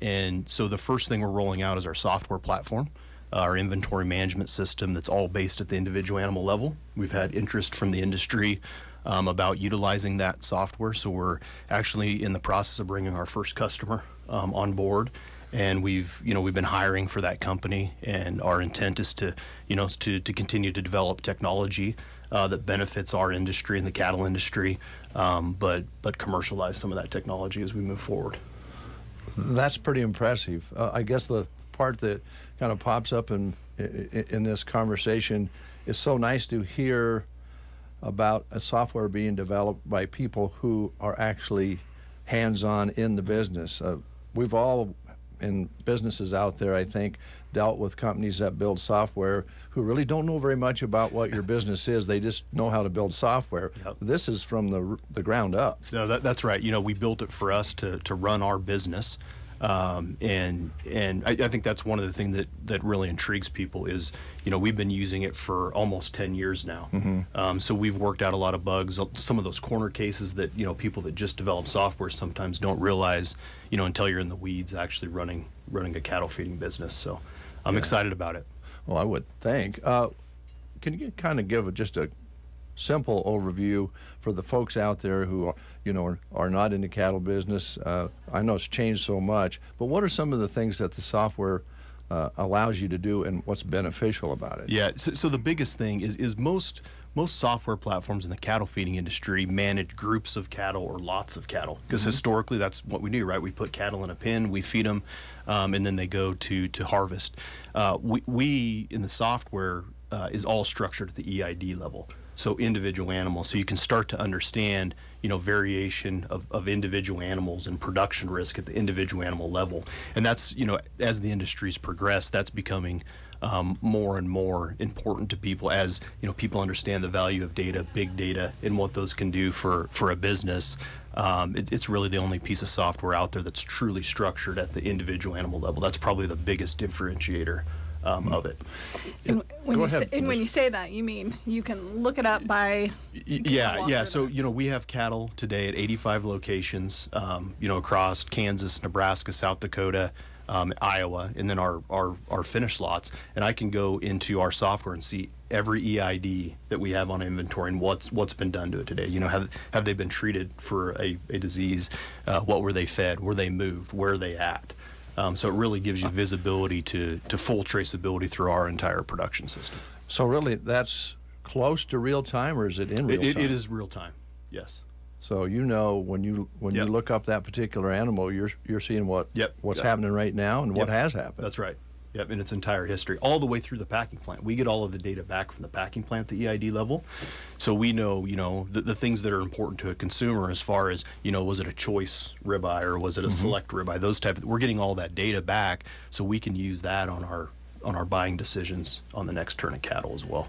And so the first thing we're rolling out is our software platform, our inventory management system that's all based at the individual animal level. We've had interest from the industry about utilizing that software. So we're actually in the process of bringing our first customer on board. And we've been hiring for that company, and our intent is to continue to develop technology that benefits our industry and the cattle industry, but commercialize some of that technology as we move forward. That's pretty impressive. I guess the part that kind of pops up in this conversation is so nice to hear about a software being developed by people who are actually hands-on in the business. We've all, in businesses out there, I think, dealt with companies that build software who really don't know very much about what your business is. They just know how to build software. Yep. This is from the ground up. No, that's right. You know, we built it for us to run our business. And I think that's one of the things that really intrigues people is, you know, we've been using it for almost 10 years now. Mm-hmm. So we've worked out a lot of bugs, some of those corner cases that, you know, people that just develop software sometimes don't realize, you know, until you're in the weeds actually running a cattle feeding business. So I'm excited about it. Well, I would think. Can you kind of give just a simple overview for the folks out there who are not in the cattle business? I know it's changed so much, but what are some of the things that the software allows you to do, and what's beneficial about it? Yeah, so the biggest thing is most software platforms in the cattle feeding industry manage groups of cattle or lots of cattle, because historically that's what we do, right? We put cattle in a pen, we feed them, and then they go to harvest. We in the software is all structured at the EID level. So individual animals, so you can start to understand, you know, variation of individual animals and production risk at the individual animal level. And that's, you know, as the industry's progressed, that's becoming more and more important to people as, you know, people understand the value of data, big data, and what those can do for a business. It's really the only piece of software out there that's truly structured at the individual animal level. That's probably the biggest differentiator of it. And when you say that, you mean you can look it up by... Yeah. So, you know, we have cattle today at 85 locations, you know, across Kansas, Nebraska, South Dakota, Iowa, and then our finished lots. And I can go into our software and see every EID that we have on inventory and what's been done to it today. You know, have they been treated for a disease? What were they fed? Were they moved? Where are they at? So it really gives you visibility to full traceability through our entire production system. So really, that's close to real time, or is it in real time? It is real time. Yes. So you know when you look up that particular animal, you're seeing what's happening right now and what has happened. That's right. Yep, in its entire history, all the way through the packing plant. We get all of the data back from the packing plant at the EID level. So we know, the things that are important to a consumer as far as, was it a choice ribeye or was it a select ribeye, those we're getting all that data back so we can use that on our buying decisions on the next turn of cattle as well.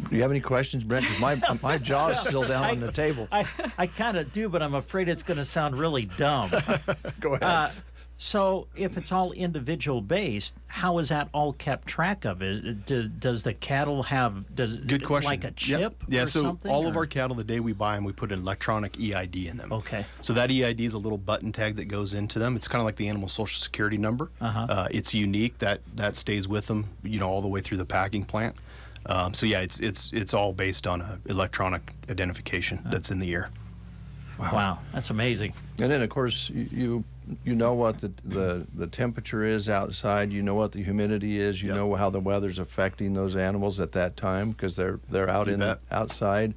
Do you have any questions, Brent? 'Cause my jaw's still down on the table. I kind of do, but I'm afraid it's going to sound really dumb. Go ahead. So if it's all individual based, how is that all kept track of? Does the cattle have good question, like a chip? Yeah, or so something, all of our cattle, the day we buy them, we put an electronic EID in them. Okay. So that EID is a little button tag that goes into them. It's kind of like the animal social security number. It's unique. That stays with them, all the way through the packing plant. So yeah, it's all based on a electronic identification that's in the ear. Wow, that's amazing. And then of course you know what the temperature is outside. You know what the humidity is. You know how the weather's affecting those animals at that time because they're out outside.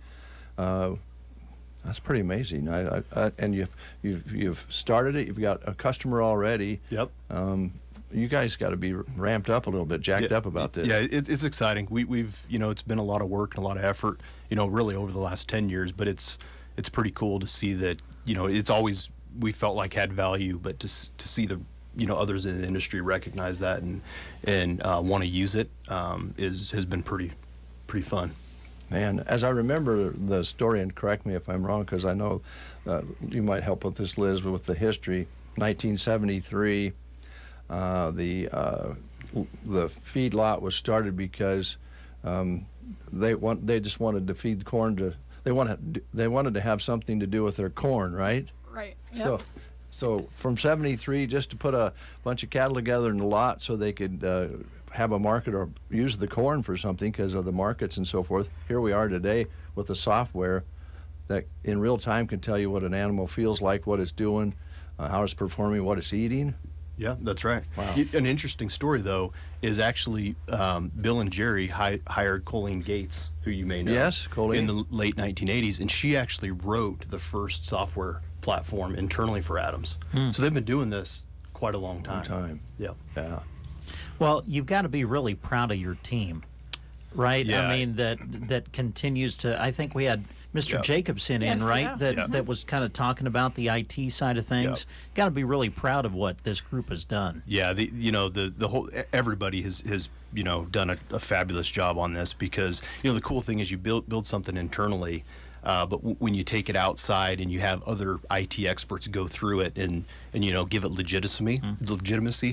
That's pretty amazing. And you've started it. You've got a customer already. Yep. You guys got to be ramped up a little bit, jacked up about this. Yeah, it's exciting. We've it's been a lot of work and a lot of effort, really over the last 10 years. But it's pretty cool to see that it's always we felt like had value, but to see the others in the industry recognize that and want to use it has been pretty fun. Man, as I remember the story, and correct me if I'm wrong, because I know you might help with this, Liz, with the history. 1973. The feed lot was started because they just wanted to feed corn to they wanted to have something to do with their corn, right? Right. Yep. So from 73, just to put a bunch of cattle together in a lot so they could have a market or use the corn for something because of the markets and so forth. Here we are today with the software that in real time can tell you what an animal feels like, what it's doing, how it's performing, what it's eating. Yeah, that's right. Wow. An interesting story, though, is actually Bill and Jerry hired Colleen Gates, who you may know. Yes, Colleen. In the late 1980s, and she actually wrote the first software platform internally for Adams. So they've been doing this quite a long time. Yeah. Well, you've got to be really proud of your team, right? Yeah. I mean, that continues to. I think we had Mr. Jacobson in, right? That was kind of talking about the IT side of things. Got to be really proud of what this group has done. Yeah, the whole everybody has done a fabulous job on this because the cool thing is you build something internally, but when you take it outside and you have other IT experts go through it and give it legitimacy,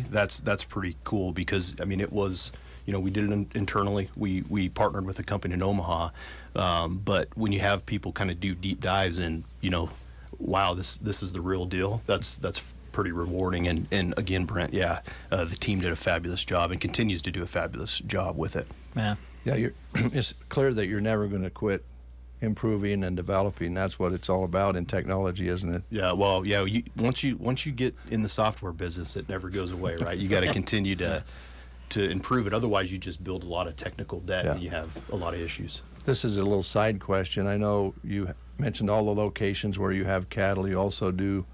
that's pretty cool because I mean it was. We did it internally. We partnered with a company in Omaha, but when you have people kind of do deep dives and wow, this is the real deal. That's pretty rewarding. And again, Brent, the team did a fabulous job and continues to do a fabulous job with it. Yeah. It's clear that you're never going to quit improving and developing. That's what it's all about in technology, isn't it? Yeah. Well, yeah. Once you get in the software business, it never goes away, right? You got to continue to improve it. Otherwise, you just build a lot of technical debt and you have a lot of issues. This is a little side question. I know you mentioned all the locations where you have cattle. You also do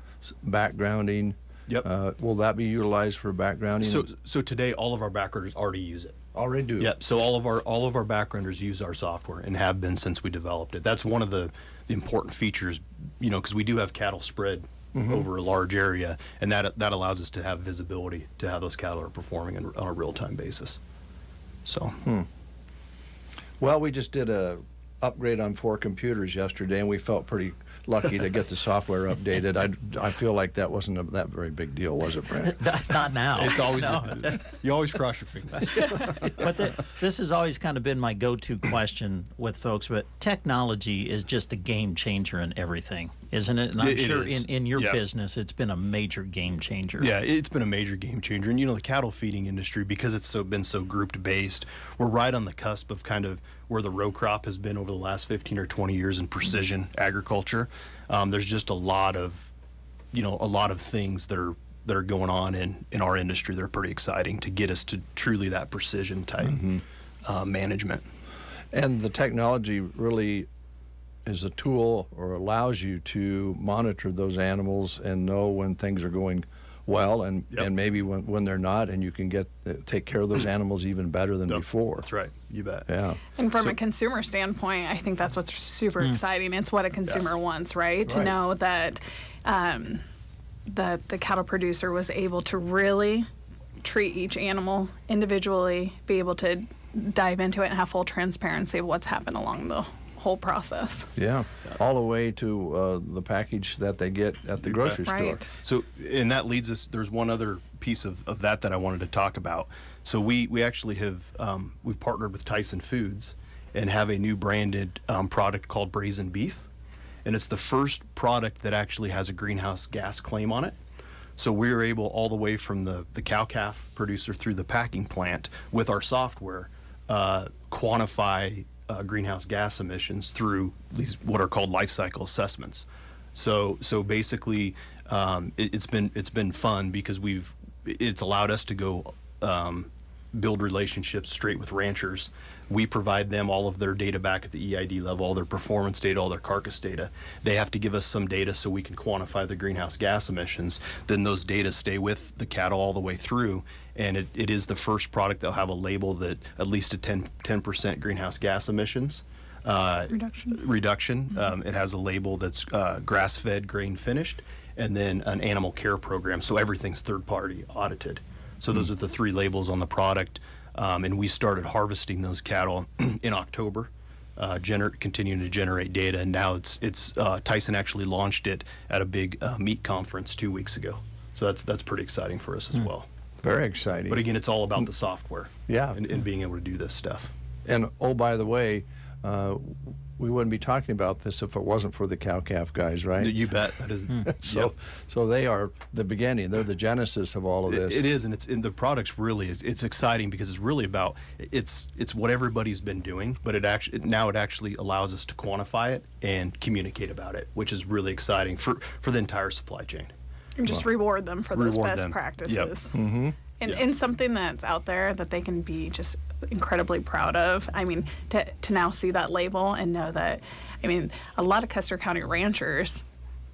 backgrounding. Yep. Will that be utilized for backgrounding? So today, all of our backgrounders already use it. Already do. Yep. So all of our backgrounders use our software and have been since we developed it. That's one of the important features, because we do have cattle spread over a large area, and that allows us to have visibility to how those cattle are performing on a real-time basis. So. Well, we just did a upgrade on 4 computers yesterday, and we felt pretty lucky to get the software updated. I feel like that wasn't that very big deal, was it, Brent? Not now. It's always you always cross your fingers. But this has always kind of been my go-to question with folks. But technology is just a game changer in everything. isn't it? And I'm It sure is. in your Yeah. business, it's been a major game changer. Yeah, it's been a major game changer. And, the cattle feeding industry, because it's been so grouped based, we're right on the cusp of kind of where the row crop has been over the last 15 or 20 years in precision agriculture. There's just a lot of things that are going on in our industry that are pretty exciting to get us to truly that precision type management. And the technology really is a tool or allows you to monitor those animals and know when things are going well and maybe when they're not, and you can take care of those animals even better than before. That's right. You bet. Yeah. And from a consumer standpoint, I think that's what's super exciting. It's what a consumer wants, right? To know that the cattle producer was able to really treat each animal individually, be able to dive into it and have full transparency of what's happened along the whole process. Yeah, all the way to the package that they get at the grocery store. Right. So, and that leads us, there's one other piece of that I wanted to talk about. So we actually have, we've partnered with Tyson Foods and have a new branded product called Brazen Beef. And it's the first product that actually has a greenhouse gas claim on it. So we're able, all the way from the cow-calf producer through the packing plant with our software, quantify greenhouse gas emissions through these what are called life cycle assessments. So basically, it's been fun because it's allowed us to go build relationships straight with ranchers. We provide them all of their data back at the EID level, all their performance data, all their carcass data. They have to give us some data so we can quantify the greenhouse gas emissions. Then those data stay with the cattle all the way through. And it is the first product that'll have a label that at least a 10% greenhouse gas emissions reduction. It has a label that's grass-fed, grain-finished, and then an animal care program. So everything's third-party audited. So those are the three labels on the product. And we started harvesting those cattle in October, continuing to generate data. And now it's Tyson actually launched it at a big meat conference 2 weeks ago. So that's pretty exciting for us as well. Very exciting. But again, it's all about the software. Yeah. And being able to do this stuff. And oh, by the way, we wouldn't be talking about this if it wasn't for the cow-calf guys, right? You bet. That is. So they are the beginning. They're the genesis of all of this. It is, and the product's really is. It's exciting because it's really about it's what everybody's been doing, but it actually allows us to quantify it and communicate about it, which is really exciting for the entire supply chain. And just reward them for those best practices. Yep. Mm-hmm. And something that's out there that they can be just incredibly proud of. I mean, to now see that label and know that, I mean, a lot of Custer County ranchers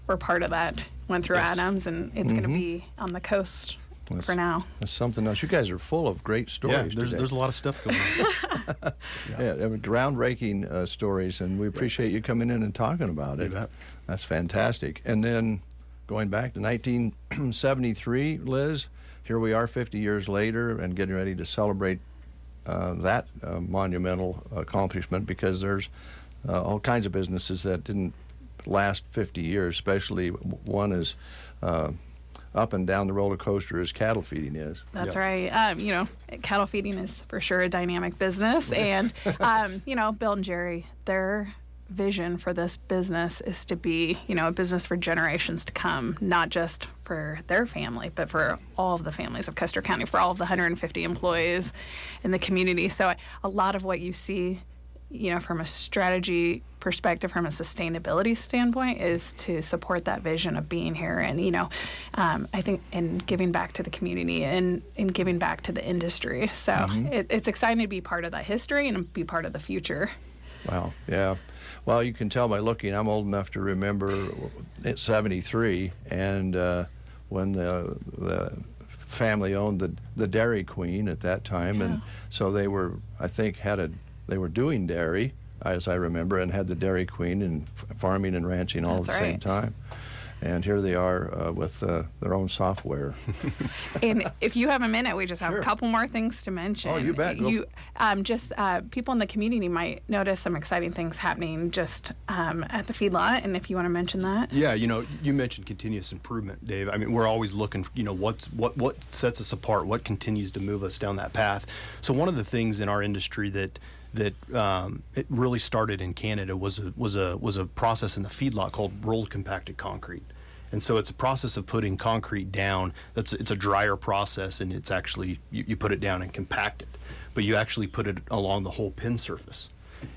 were part of that, went through Adams, and it's going to be on the coast for now. That's something else. You guys are full of great stories. Yeah, there's a lot of stuff going on. Groundbreaking stories, and we appreciate you coming in and talking about it. That's fantastic. And then going back to 1973, Liz, here we are 50 years later and getting ready to celebrate that monumental accomplishment, because there's all kinds of businesses that didn't last 50 years, especially one is up and down the roller coaster as cattle feeding is. That's right. Cattle feeding is for sure a dynamic business. And, Bill and Jerry, their vision for this business is to be, a business for generations to come, not just for their family, but for all of the families of Custer County, for all of the 150 employees in the community. So a lot of what you see, from a strategy perspective, from a sustainability standpoint, is to support that vision of being here and, I think in giving back to the community and in giving back to the industry. So it's exciting to be part of that history and be part of the future. Wow, yeah. Well, you can tell by looking, I'm old enough to remember at 73, and when the family owned the Dairy Queen at that time, and so they were, I think, they were doing dairy, as I remember, and had the Dairy Queen and farming and ranching all at the same time. And here they are with their own software. And if you have a minute, we just have a couple more things to mention. Oh, you bet. People in the community might notice some exciting things happening just at the feedlot, and if you want to mention that. Yeah, you mentioned continuous improvement, Dave. I mean, we're always looking, what sets us apart, what continues to move us down that path. So one of the things in our industry that that it really started in Canada was a process in the feedlot called rolled compacted concrete. And so it's a process of putting concrete down. It's a drier process, and it's actually you put it down and compact it, but you actually put it along the whole pin surface.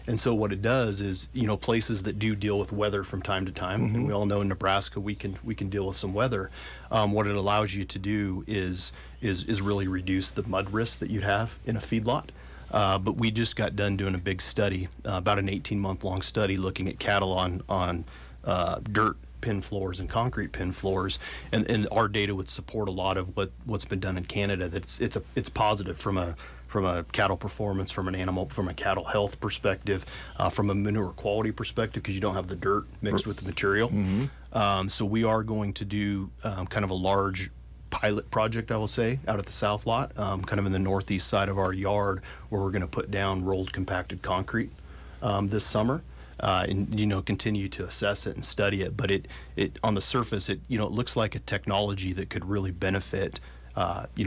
And so what it does is, places that do deal with weather from time to time, and we all know in Nebraska we can deal with some weather. What it allows you to do is really reduce the mud risk that you'd have in a feedlot. But we just got done doing a big study, about an 18-month-long study, looking at cattle on dirt pin floors and concrete pin floors, and our data would support a lot of what's been done in Canada. That it's positive from a cattle performance, from a cattle health perspective, from a manure quality perspective, because you don't have the dirt mixed with the material. So we are going to do kind of a large pilot project, I will say, out at the south lot, kind of in the northeast side of our yard, where we're going to put down rolled compacted concrete this summer. And continue to assess it and study it, but it on the surface it looks like a technology that could really benefit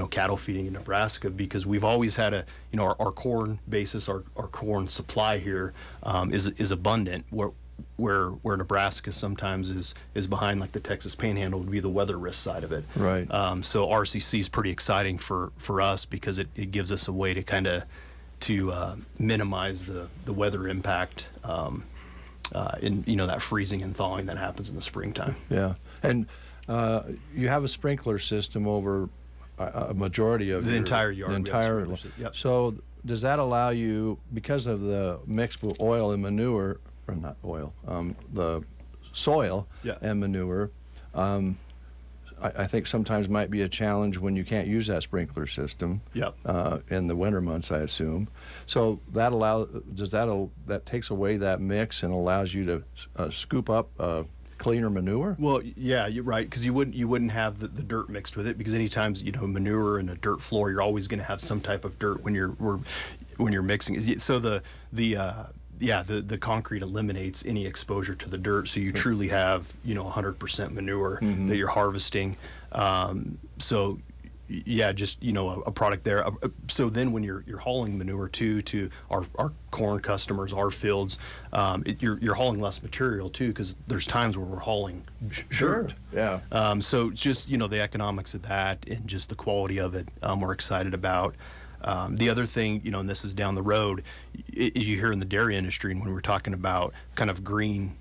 cattle feeding in Nebraska, because we've always had our corn basis, our corn supply here is abundant, where Nebraska sometimes is behind, like the Texas Panhandle would be the weather risk side of it. Right. So RCC is pretty exciting for us, because it gives us a way to kind of minimize the weather impact. In that freezing and thawing that happens in the springtime. Yeah, and you have a sprinkler system over a majority of the entire yard. The entire. Yep. So does that allow you, because of the mix with oil and manure, or not oil, the soil and manure? I think sometimes might be a challenge when you can't use that sprinkler system. Yep. In the winter months, I assume. So that takes away that mix and allows you to scoop up cleaner manure? Well, yeah, you're right, because you wouldn't have the dirt mixed with it, because anytime manure and a dirt floor, you're always going to have some type of dirt when you're mixing. So the concrete eliminates any exposure to the dirt, so you truly have 100% manure that you're harvesting. So yeah, just a product there. So then when you're hauling manure to our corn customers, our fields, you're hauling less material too, because there's times where we're hauling dirt. Yeah. So just the economics of that and just the quality of it, we're excited about. The other thing, and this is down the road, you hear in the dairy industry, and when we're talking about kind of green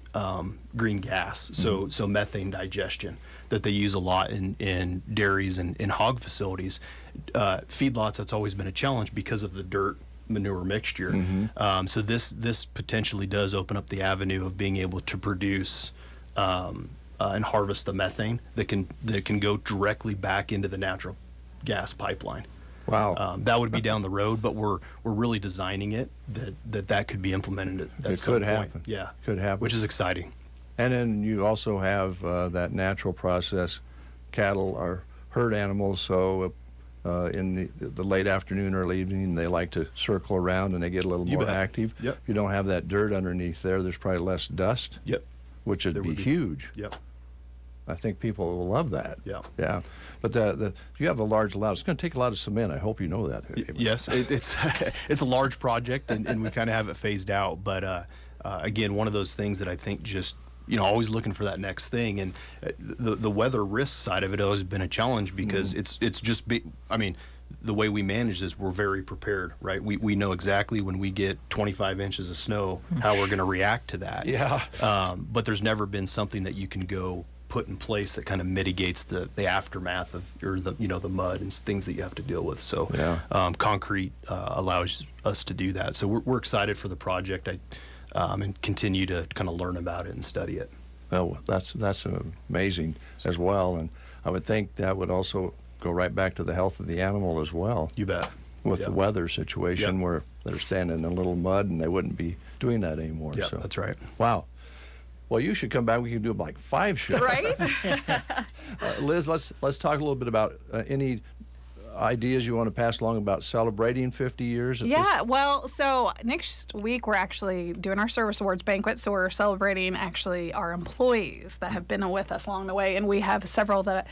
gas, so methane digestion that they use a lot in dairies and in hog facilities, feedlots, that's always been a challenge because of the dirt manure mixture. So this potentially does open up the avenue of being able to produce and harvest the methane that can go directly back into the natural gas pipeline. Wow. That would be down the road, but we're really designing it that could be implemented at some point. Happen. Yeah, could happen, which is exciting. And then you also have that natural process. Cattle are herd animals, so in the late afternoon, early evening, they like to circle around and they get a little more active. Yep. If you don't have that dirt underneath there's probably less dust. Yep. Which would be huge. Yep. I think people will love that. Yeah. Yeah. But if you have a large lot, it's going to take a lot of cement. I hope you know that. Yes, it's a large project, and we kind of have it phased out. But again, one of those things that I think just always looking for that next thing, and the weather risk side of it has always been a challenge, because it's just the way we manage this, we're very prepared, right? We know exactly when we get 25 inches of snow how we're going to react to that. Yeah. But there's never been something that you can go put in place that kind of mitigates the aftermath of the mud and things that you have to deal with. So concrete allows us to do that. So we're excited for the project and continue to kind of learn about it and study it. Well, that's amazing as well, and I would think that would also go right back to the health of the animal as well. You bet. With the weather situation where they're standing in a little mud and they wouldn't be doing that anymore. Yeah, that's right. Wow. Well, you should come back. We can do like 5 shows. Right? Liz, let's talk a little bit about any ideas you want to pass along about celebrating 50 years? Yeah, well, so next week we're actually doing our service awards banquet, so we're celebrating actually our employees that have been with us along the way, and we have several that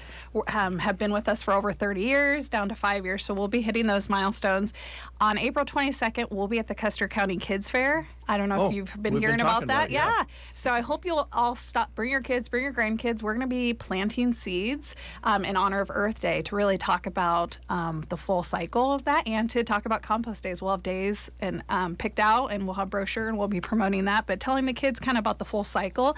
have been with us for over 30 years, down to 5 years, so we'll be hitting those milestones. On April 22nd, we'll be at the Custer County Kids Fair. I don't know if you've been hearing about that. Yeah. So I hope you'll all stop, bring your kids, bring your grandkids. We're going to be planting seeds in honor of Earth Day to really talk about the full cycle of that, and to talk about compost days. We'll have days and picked out, and we'll have brochure, and we'll be promoting that, but telling the kids kind of about the full cycle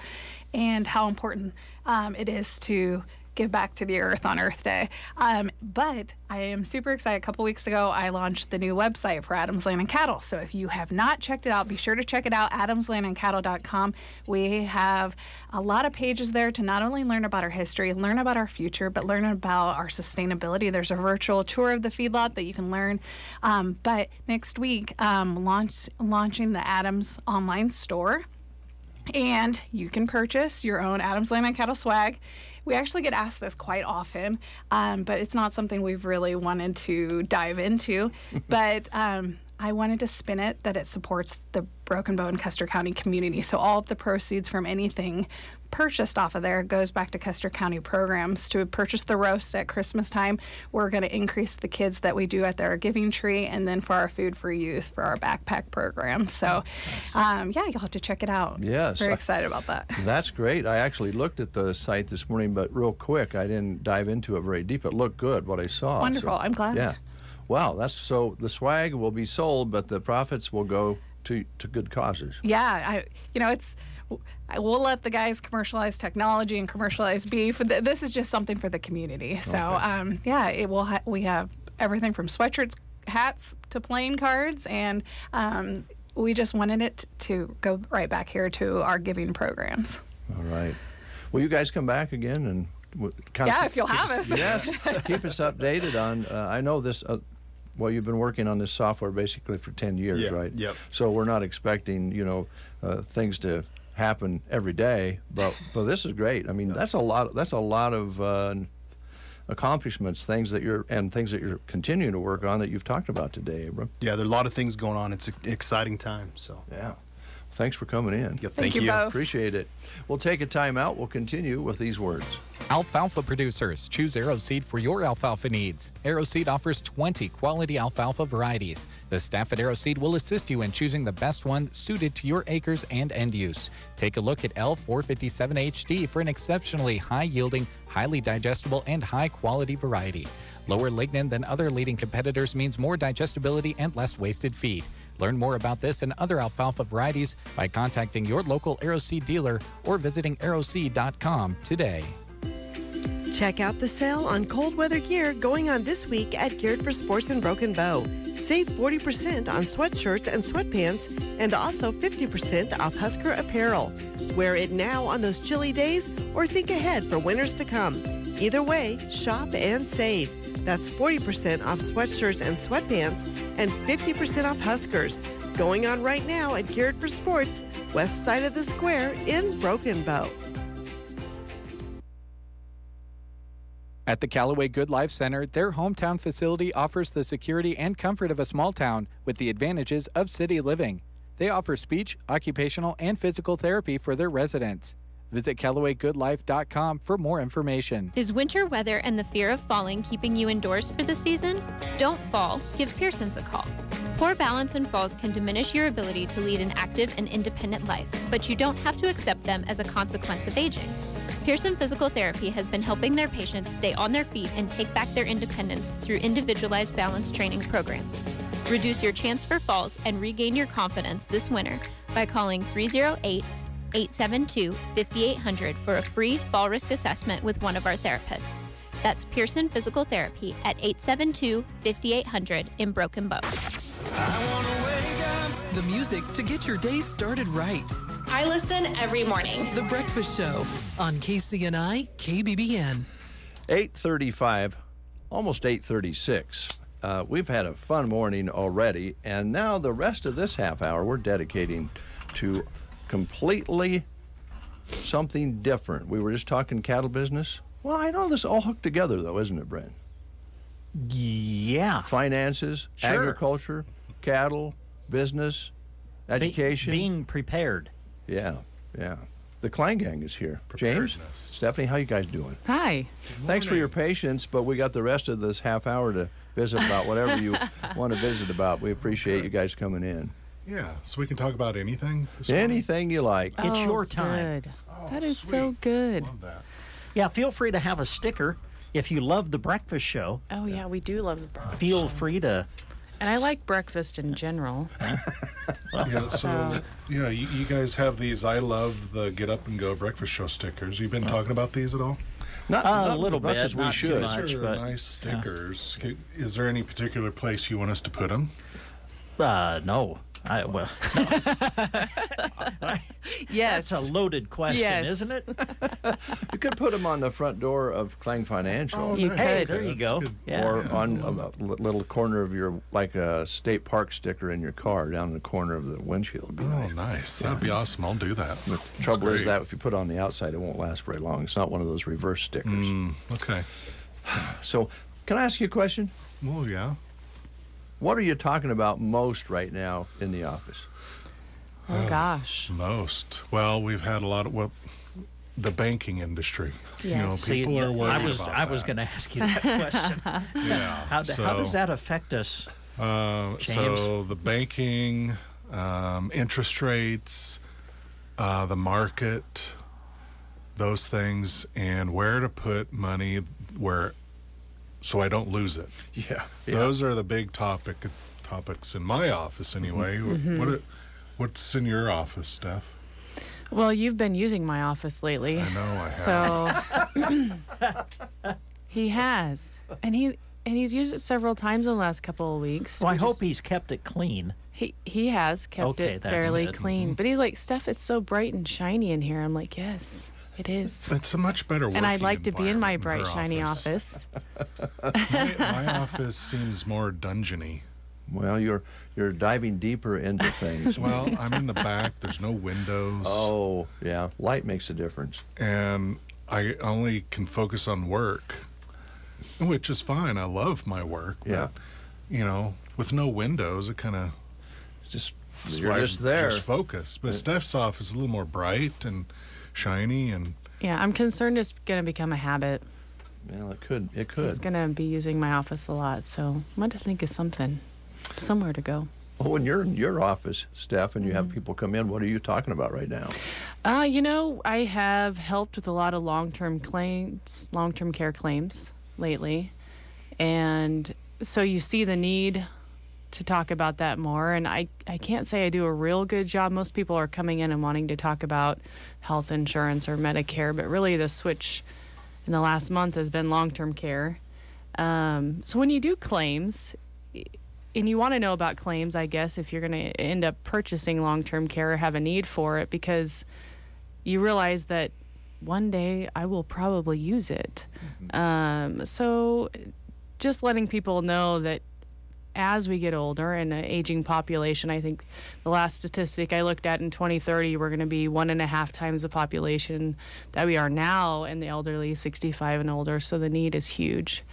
and how important it is to give back to the earth on Earth Day. But I am super excited. A couple weeks ago, I launched the new website for Adams Land and Cattle. So if you have not checked it out, be sure to check it out, adamslandandcattle.com. We have a lot of pages there to not only learn about our history, learn about our future, but learn about our sustainability. There's a virtual tour of the feedlot that you can learn. But next week, launching the Adams online store. And you can purchase your own Adams Land and Cattle swag. We actually get asked this quite often, but it's not something we've really wanted to dive into. But I wanted to spin it that it supports the Broken Bow and Custer County community. So all of the proceeds from anything purchased off of there goes back to Custer County programs. To purchase the roast at Christmas time, we're going to increase the kids that we do at their giving tree, and then for our Food for Youth for our backpack program. So yeah, you'll have to check it out. Yes. Very excited about that. That's great. I actually looked at the site this morning, but real quick, I didn't dive into it very deep. It looked good, what I saw. Wonderful. So, I'm glad. Yeah. Wow, so the swag will be sold, but the profits will go to good causes. Yeah, we'll let the guys commercialize technology and commercialize beef. This is just something for the community. So Okay. yeah, we have everything from sweatshirts, hats to playing cards, and we just wanted it to go right back here to our giving programs. All right. Will you guys come back again and if you'll have us. Yes, keep us updated on. I know this. Well, you've been working on this software basically for 10 years, right? Yep. So we're not expecting, things to happen every day, but this is great. I mean, that's a lot of accomplishments, things that you're continuing to work on that you've talked about today, Abram. Yeah, there are a lot of things going on. It's an exciting time. So yeah. Thanks for coming in. Yep, thank you. Both. Appreciate it. We'll take a time out. We'll continue with these words. Alfalfa producers, choose AeroSeed for your alfalfa needs. AeroSeed offers 20 quality alfalfa varieties. The staff at AeroSeed will assist you in choosing the best one suited to your acres and end use. Take a look at L457HD for an exceptionally high-yielding, highly digestible, and high-quality variety. Lower lignin than other leading competitors means more digestibility and less wasted feed. Learn more about this and other alfalfa varieties by contacting your local AeroSeed dealer or visiting aeroseed.com today. Check out the sale on cold weather gear going on this week at Geared for Sports in Broken Bow. Save 40% on sweatshirts and sweatpants, and also 50% off Husker apparel. Wear it now on those chilly days, or think ahead for winters to come. Either way, shop and save. That's 40% off sweatshirts and sweatpants, and 50% off Huskers. Going on right now at Geared for Sports, west side of the square in Broken Bow. At the Callaway Good Life Center, their hometown facility offers the security and comfort of a small town with the advantages of city living. They offer speech, occupational, and physical therapy for their residents. Visit CallawayGoodLife.com for more information. Is winter weather and the fear of falling keeping you indoors for the season? Don't fall. Give Pearson's a call. Poor balance and falls can diminish your ability to lead an active and independent life, but you don't have to accept them as a consequence of aging. Pearson Physical Therapy has been helping their patients stay on their feet and take back their independence through individualized balance training programs. Reduce your chance for falls and regain your confidence this winter by calling 308-872-5800 for a free fall risk assessment with one of our therapists. That's Pearson Physical Therapy at 872-5800 in Broken Bow. The music to get your day started right. I listen every morning. The Breakfast Show on KCNI KBBN. 8:35, almost 8:36. We've had a fun morning already, and now the rest of this half hour we're dedicating to completely something different. We were just talking cattle business. Well, I know this all hooked together, though, isn't it, Brent? Yeah. Finances, Sure. agriculture, cattle, business, education. Being prepared. Yeah, yeah. The Klein Gang is here. James, Stephanie, how you guys doing? Hi. Thanks for your patience, but we got the rest of this half hour to visit about whatever you want to visit about. We appreciate you guys coming in. Yeah, so we can talk about anything this morning? Anything you like. It's Oh, your time. good. That is so good. Love that. Yeah, feel free to have a sticker. If you love the breakfast show, Oh, yeah, we do love the breakfast. feel free to. And I like breakfast in general. Yeah, so yeah, you guys have these I love the Get Up and Go breakfast show stickers. You've been talking about these at all? Not a little as much bit, as we not too should. much. These are but- nice stickers. Is there any particular place you want us to put them? No. Well, Yes. that's a loaded question, Yes. isn't it? You could put them on the front door of Klein Financial. Oh, You nice. could. Hey, there you That's go. good. Yeah. Or on a little corner of your, like a state park sticker in your car, down in the corner of the windshield. Would be Oh, nice. nice. That'd be awesome. I'll do that. The trouble is that if you put it on the outside, it won't last very long. It's not one of those reverse stickers. Okay. So, can I ask you a question? Well, yeah. What are you talking about most right now in the office? Oh, gosh. Most. Well, we've had a lot of the banking industry. You know, Yes. people are worried I was about going to ask you that question. Yeah. How does that affect us? James? So the banking, interest rates, the market, those things, and where to put money so I don't lose it. Yeah. Those are the big topics in my office anyway. What's in your office, Steph? Well, you've been using my office lately. I know I have. So he has. And he's used it several times in the last couple of weeks. Well, I We hope just- he's kept it clean. he has kept Okay, it that's fairly good. clean. But he's like, Steph, it's so bright and shiny in here. I'm like, yes, it is. It's a much better working And I'd like to be in my environment bright, in her shiny office. My office seems more dungeony. Well, you're diving deeper into things. Well, I'm in the back. There's no windows. Oh, yeah. Light makes a difference. And I only can focus on work, which is fine. I love my work. Yeah. But, with no windows, it kind of You're just there. Just focus. But Steph's office is a little more bright and shiny, and Yeah, I'm concerned it's going to become a habit. Well, it could. He's going to be using my office a lot. So I'm going to think of somewhere to go. Oh, when you're in your office, Steph, and you have people come in, what are you talking about right now? I have helped with a lot of long-term care claims lately. And so you see the need to talk about that more. And I can't say I do a real good job. Most people are coming in and wanting to talk about health insurance or Medicare, but really the switch in the last month has been long-term care. So when you do claims, and you want to know about claims, I guess, if you're going to end up purchasing long-term care or have a need for it, because you realize that one day I will probably use it. So just letting people know that as we get older and an aging population, I think the last statistic I looked at in 2030, we're going to be 1.5 times the population that we are now in the elderly, 65 and older. So the need is huge.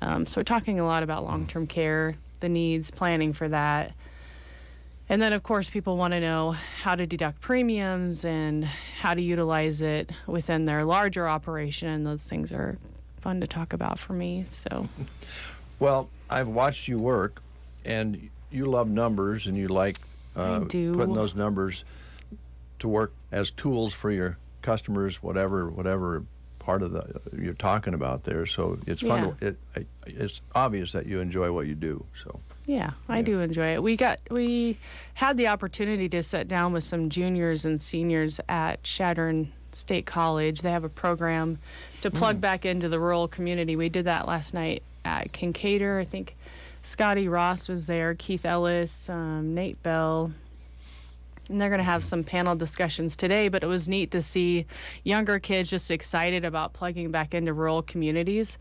So we're talking a lot about long-term care, the needs, planning for that. And then, of course, people want to know how to deduct premiums and how to utilize it within their larger operation. And those things are fun to talk about for me. So, Well, I've watched you work, and you love numbers, and you like do. putting those numbers to work as tools for your customers, whatever part of you're talking about there. So it's fun. It's obvious that you enjoy what you do. So. yeah, I do enjoy it. We had the opportunity to sit down with some juniors and seniors at Chadron State College. They have a program to plug back into the rural community. We did that last night at Kincaider. I think Scotty Ross was there, Keith Ellis, Nate Bell. And they're going to have some panel discussions today, but it was neat to see younger kids just excited about plugging back into rural communities.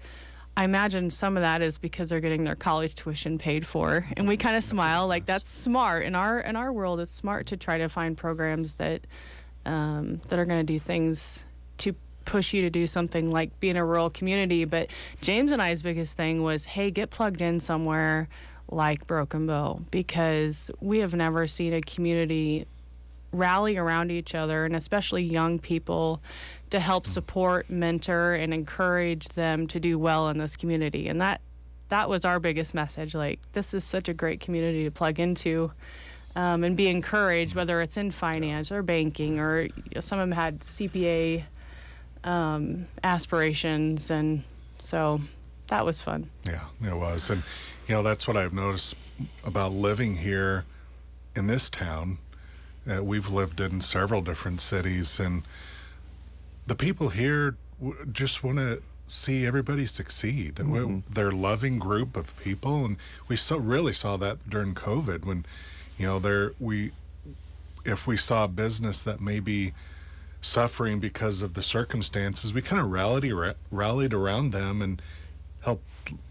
I imagine some of that is because they're getting their college tuition paid for, and we kind of smile like that's smart. In our world, it's smart to try to find programs that are going to do things to push you to do something like be in a rural community. But James and I's biggest thing was, hey, get plugged in somewhere like Broken Bow, because we have never seen a community rally around each other, and especially young people, to help support, mentor, and encourage them to do well in this community. And that was our biggest message. Like, this is such a great community to plug into, and be encouraged, whether it's in finance or banking, or some of them had CPA aspirations, and so that was fun. Yeah, it was. And that's what I've noticed about living here in this town. We've lived in several different cities, and the people here just want to see everybody succeed. And they're a loving group of people, and we really saw that during COVID when, if we saw a business that may be suffering because of the circumstances, we kind of rallied around them and helped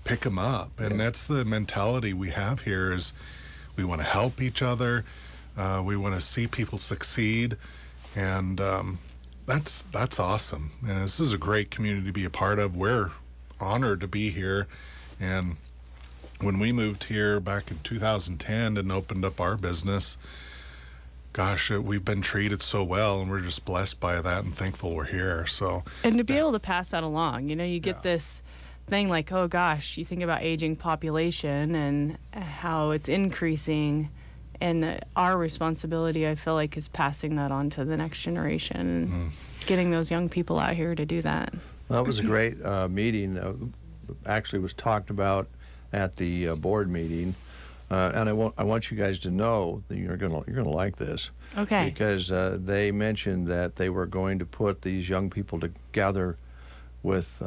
pick them up. And that's the mentality we have here, is we want to help each other. We want to see people succeed, and that's awesome. And this is a great community to be a part of. We're honored to be here. And when we moved here back in 2010 and opened up our business, gosh, we've been treated so well, and we're just blessed by that and thankful we're here. So, and to be able to pass that along, you get this thing like, oh gosh, you think about aging population and how it's increasing, and our responsibility, I feel like, is passing that on to the next generation and getting those young people out here to do that. Well, that was a great meeting. Actually was talked about at the board meeting, and I want you guys to know that you're gonna like this. Okay. Because they mentioned that they were going to put these young people together with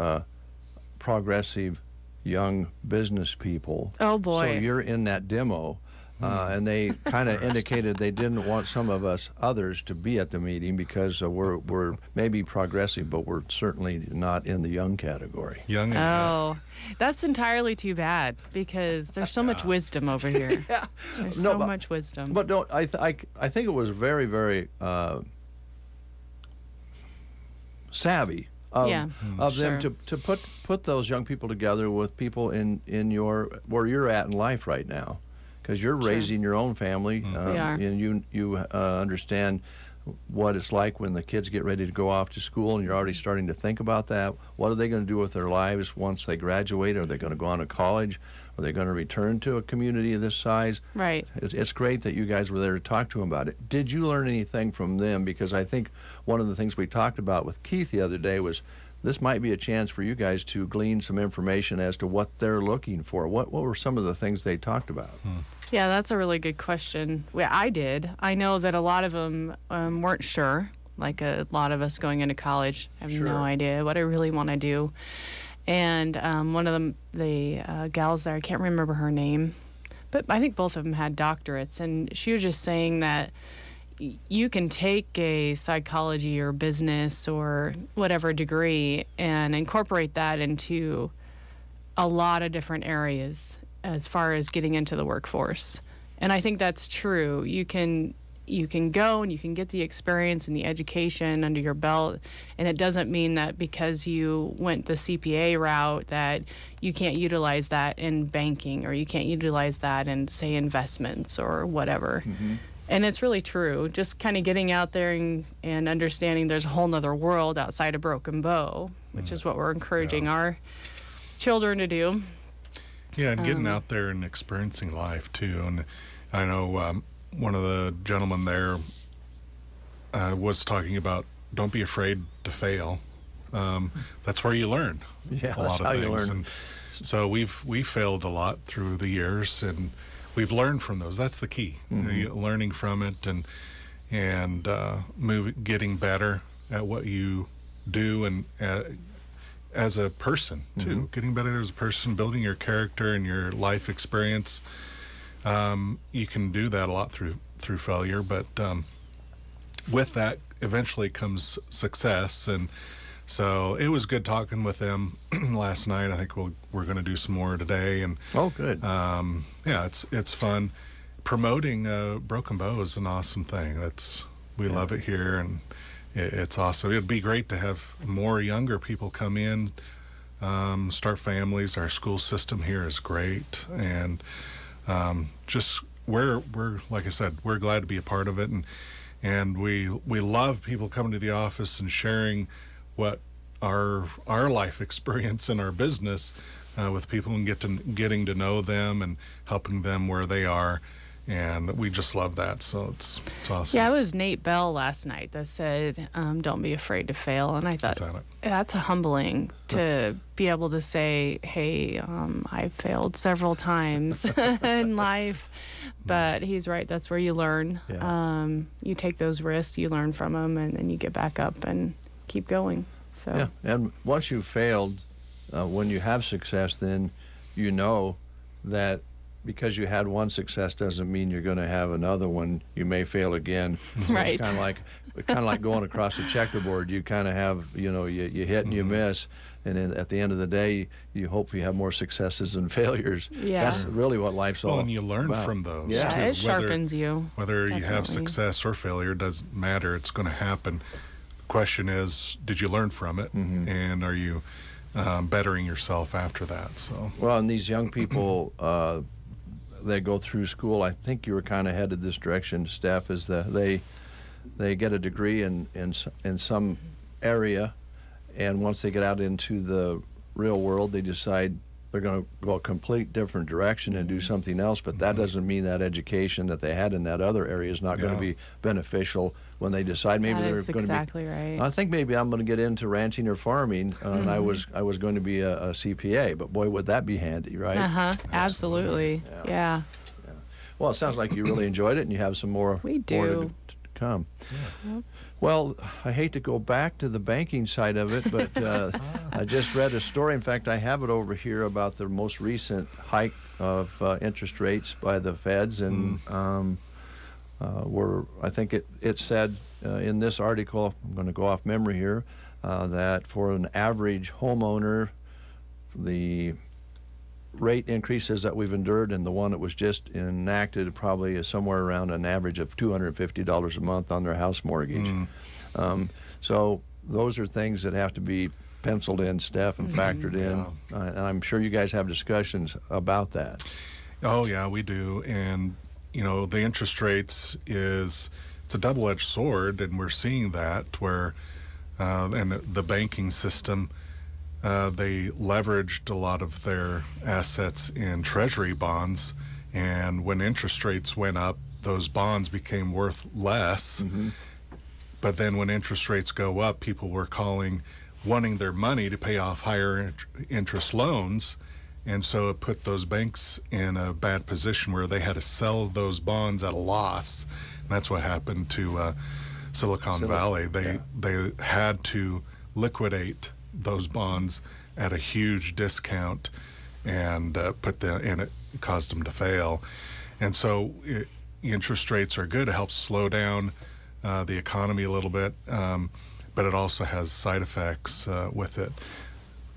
progressive young business people. Oh boy. So you're in that demo. And they kind of indicated they didn't want some of us others to be at the meeting because we're maybe progressive, but we're certainly not in the young category. Young. Oh, that's entirely too bad, because there's so much wisdom over here. Yeah. There's so much wisdom. But I think it was very, very savvy of them to put those young people together with people in where you're at in life right now. Because you're raising your own family, and you understand what it's like when the kids get ready to go off to school, and you're already starting to think about that. What are they going to do with their lives once they graduate? Are they going to go on to college? Are they going to return to a community of this size? Right. It's great that you guys were there to talk to them about it. Did you learn anything from them? Because I think one of the things we talked about with Keith the other day was this might be a chance for you guys to glean some information as to what they're looking for. What were some of the things they talked about? Yeah, that's a really good question. Well, I did. I know that a lot of them weren't sure. Like a lot of us going into college, I have no idea what I really want to do. And one of them, the gals there, I can't remember her name, but I think both of them had doctorates. And she was just saying that you can take a psychology or business or whatever degree and incorporate that into a lot of different areas as far as getting into the workforce. And I think that's true. You can go and you can get the experience and the education under your belt, and it doesn't mean that because you went the CPA route that you can't utilize that in banking, or you can't utilize that in, say, investments or whatever. And it's really true. Just kind of getting out there and understanding there's a whole nother world outside of Broken Bow, which is what we're encouraging our children to do. Yeah, and getting out there and experiencing life too. And I know one of the gentlemen there was talking about don't be afraid to fail. That's where you learn. Yeah, a lot of how things. you learn. And so we've failed a lot through the years, and we've learned from those. That's the key. Learning from it and getting better at what you do, and as a person too, getting better as a person, building your character and your life experience. You can do that a lot through failure, but with that eventually comes success. And so it was good talking with them last night. I think we're going to do some more today. And good. Yeah, it's fun. Promoting Broken Bow is an awesome thing. We love it here, it's awesome. It'd be great to have more younger people come in, start families. Our school system here is great, and just we're like I said, we're glad to be a part of it, and we love people coming to the office and sharing what our life experience in our business with people, and getting to know them and helping them where they are. And we just love that, so it's awesome. Yeah, it was Nate Bell last night that said, don't be afraid to fail. And I thought, that's humbling to be able to say, hey, I've failed several times in life. But he's right, that's where you learn. Yeah. You take those risks, you learn from them, and then you get back up and keep going. So. Yeah, and once you've failed, when you have success, then you know that because you had one success doesn't mean you're going to have another one. You may fail again. Right. It's kind of like going across a checkerboard. You kind of have, you hit and you miss, and then at the end of the day, you hope you have more successes than failures. Yeah. That's really what life's all about. And you learn from those. Yeah, too. It sharpens you. Whether you have Definitely. success or failure doesn't matter. It's going to happen. The question is, did you learn from it, and are you bettering yourself after that? So. Well, and these young people, they go through school. I think you were kind of headed this direction, Steph, is that they get a degree in some area, and once they get out into the real world, they decide they're going to go a complete different direction and do something else. But that doesn't mean that education that they had in that other area is not going to be beneficial when they decide maybe That they're is going exactly to be. right. I think maybe I'm going to get into ranching or farming, and I was going to be a CPA. But boy, would that be handy, right? Absolutely. Yeah. Well, it sounds like you really enjoyed it, and you have some more. We do. More to come. Yep. Well, I hate to go back to the banking side of it, but I just read a story. In fact, I have it over here about the most recent hike of interest rates by the feds, and I think it said in this article, I'm going to go off memory here, that for an average homeowner, the rate increases that we've endured and the one that was just enacted probably is somewhere around an average of $250 a month on their house mortgage. So those are things that have to be penciled in, Steph, and factored in. And I'm sure you guys have discussions about that. Oh, yeah, we do. And, the interest rates it's a double-edged sword, and we're seeing that where, and the banking system, they leveraged a lot of their assets in treasury bonds, and when interest rates went up, those bonds became worth less. But then when interest rates go up, people were wanting their money to pay off higher interest loans, and so it put those banks in a bad position where they had to sell those bonds at a loss. And that's what happened to Silicon Valley. They had to liquidate those bonds at a huge discount, and it caused them to fail. And so interest rates are good. It helps slow down the economy a little bit, but it also has side effects with it.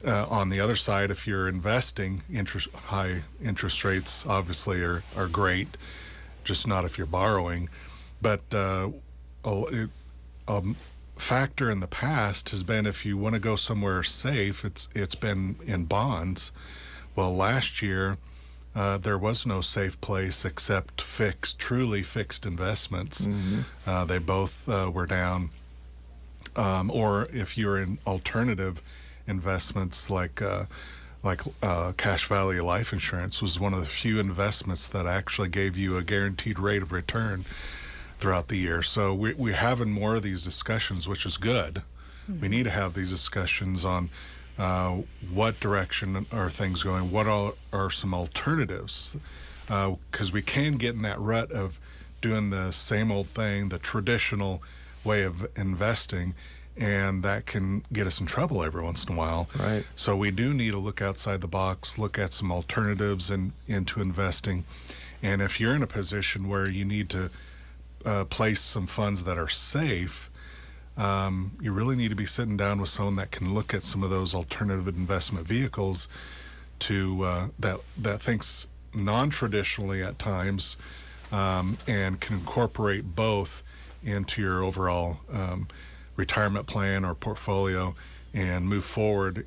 On the other side, if you're investing, high interest rates obviously are great, just not if you're borrowing. But factor in the past has been if you want to go somewhere safe, it's been in bonds. Well, last year there was no safe place except truly fixed investments. They both were down. Or if you're in alternative investments like Cash Value Life Insurance was one of the few investments that actually gave you a guaranteed rate of return throughout the year. So we're having more of these discussions, which is good. We need to have these discussions on what direction are things going, what are some alternatives, because we can get in that rut of doing the same old thing, the traditional way of investing, and that can get us in trouble every once in a while. Right. So we do need to look outside the box, look at some alternatives into investing. And if you're in a position where you need to place some funds that are safe, you really need to be sitting down with someone that can look at some of those alternative investment vehicles that thinks non-traditionally at times, and can incorporate both into your overall retirement plan or portfolio and move forward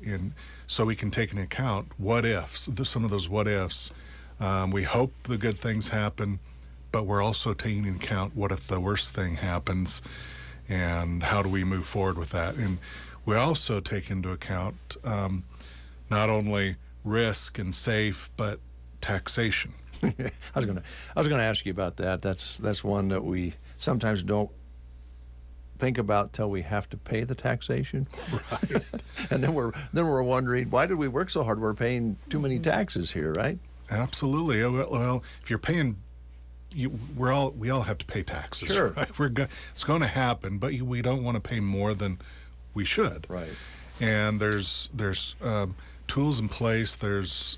so we can take into account what ifs, some of those what ifs. We hope the good things happen, but we're also taking into account what if the worst thing happens, and how do we move forward with that? And we also take into account not only risk and safe, but taxation. I was gonna ask you about that. That's one that we sometimes don't think about till we have to pay the taxation. Right. And then we're wondering, why did we work so hard? We're paying too many taxes here, right? Absolutely. Well, if you're paying, we all have to pay taxes. Sure. Right? It's going to happen, but we don't want to pay more than we should. Right. And there's tools in place. There's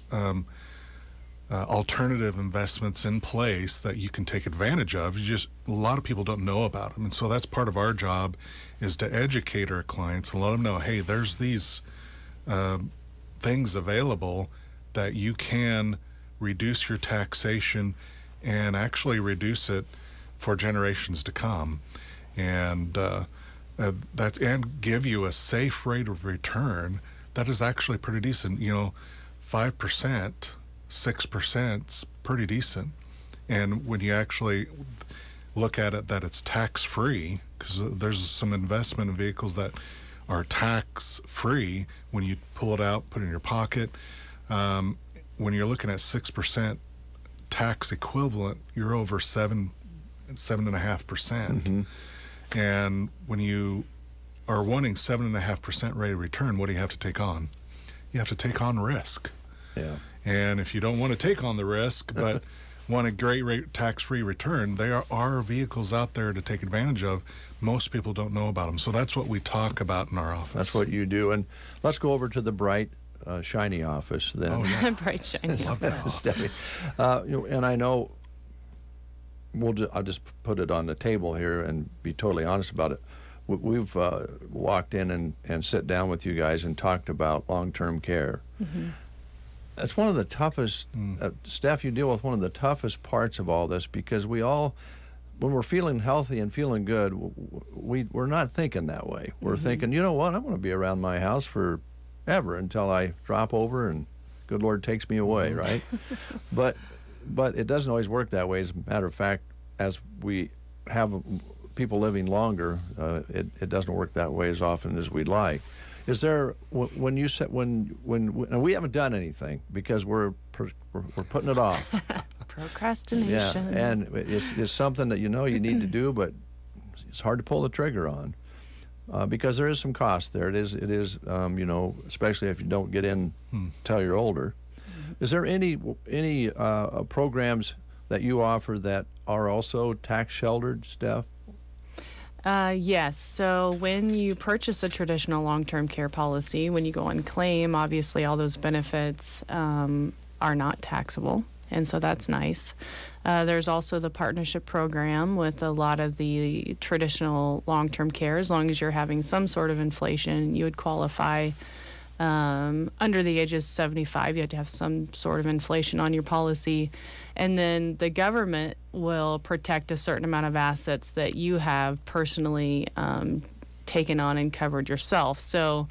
alternative investments in place that you can take advantage of. A lot of people don't know about them, and so that's part of our job, is to educate our clients and let them know, hey, there's these things available that you can reduce your taxation and actually reduce it for generations to come, and and give you a safe rate of return that is actually pretty decent. 5%. 6% is pretty decent. And when you actually look at it that it's tax-free, because there's some investment in vehicles that are tax-free when you pull it out, put it in your pocket. When you're looking at 6% tax equivalent, you're over 7.5%. Mm-hmm. And when you are wanting 7.5% rate of return, what do you have to take on? You have to take on risk. Yeah. And if you don't want to take on the risk, but want a great rate tax-free return, there are vehicles out there to take advantage of. Most people don't know about them. So that's what we talk about in our office. That's what you do. And let's go over to the bright, shiny office then. Oh, yeah. Bright, shiny office. Stephanie. And I know I'll just put it on the table here and be totally honest about it. We've walked in and sit down with you guys and talked about long-term care. Mm-hmm. It's one of the toughest, Steph, you deal with one of the toughest parts of all this, because we all, when we're feeling healthy and feeling good, we're not thinking that way. We're thinking, you know what, I'm going to be around my house forever until I drop over and good Lord takes me away, right? But it doesn't always work that way. As a matter of fact, as we have people living longer, it doesn't work that way as often as we'd like. Is there, when you said, when and we haven't done anything because we're putting it off. Procrastination. Yeah, and it's something that you need to do, but it's hard to pull the trigger on because there is some cost there. It is especially if you don't get in till you're older. Is there any programs that you offer that are also tax sheltered, Steph? Yes. So when you purchase a traditional long-term care policy, when you go on claim, obviously all those benefits are not taxable. And so that's nice. There's also the partnership program with a lot of the traditional long-term care. As long as you're having some sort of inflation, you would qualify. Under the age of 75, you have to have some sort of inflation on your policy. And then the government will protect a certain amount of assets that you have personally taken on and covered yourself. So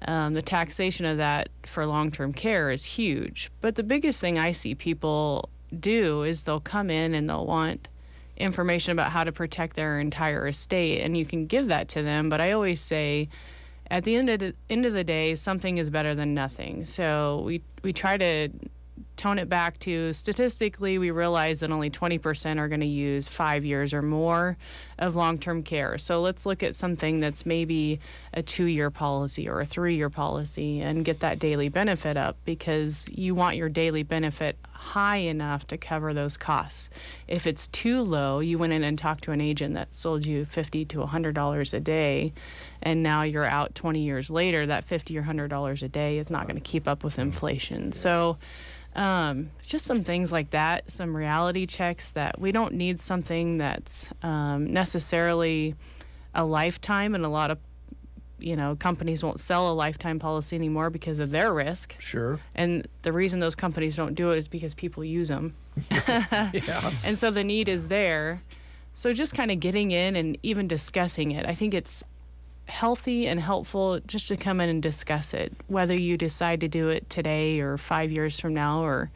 the taxation of that for long-term care is huge. But the biggest thing I see people do is they'll come in and they'll want information about how to protect their entire estate, and you can give that to them. But I always say, at the end of the day, something is better than nothing. So we try to tone it back to, statistically, we realize that only 20% are going to use 5 years or more of long-term care. So let's look at something that's maybe a 2-year policy or a 3-year policy and get that daily benefit up, because you want your daily benefit high enough to cover those costs. If it's too low, you went in and talked to an agent that sold you $50 to $100 a day, and now you're out 20 years later, that $50 or $100 a day is not going to keep up with inflation. So just some things like that, some reality checks, that we don't need something that's necessarily a lifetime, and a lot of companies won't sell a lifetime policy anymore because of their risk. Sure. And the reason those companies don't do it is because people use them. Yeah. And so the need is there. So just kind of getting in and even discussing it. I think it's healthy and helpful just to come in and discuss it, whether you decide to do it today or 5 years from now or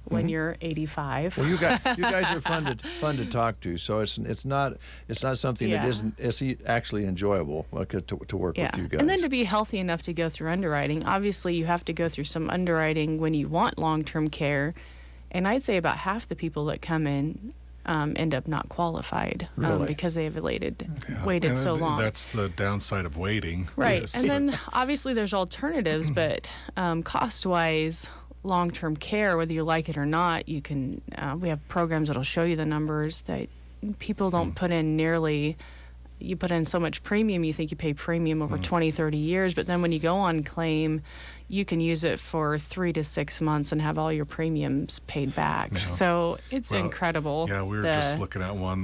when you're 85. Well, you guys are fun to talk to. So it's not something that it's actually enjoyable to work with you guys. And then to be healthy enough to go through underwriting, obviously you have to go through some underwriting when you want long-term care. And I'd say about half the people that come in end up not qualified because they have waited so long. That's the downside of waiting. Right. Yes. And then obviously there's alternatives, but cost-wise, long-term care, whether you like it or not, you can. We have programs that'll show you the numbers that people don't put in nearly. You put in so much premium, you think you pay premium over 20, 30 years, but then when you go on claim, you can use it for 3 to 6 months and have all your premiums paid back. Yeah. So it's incredible. Yeah, we were just looking at one.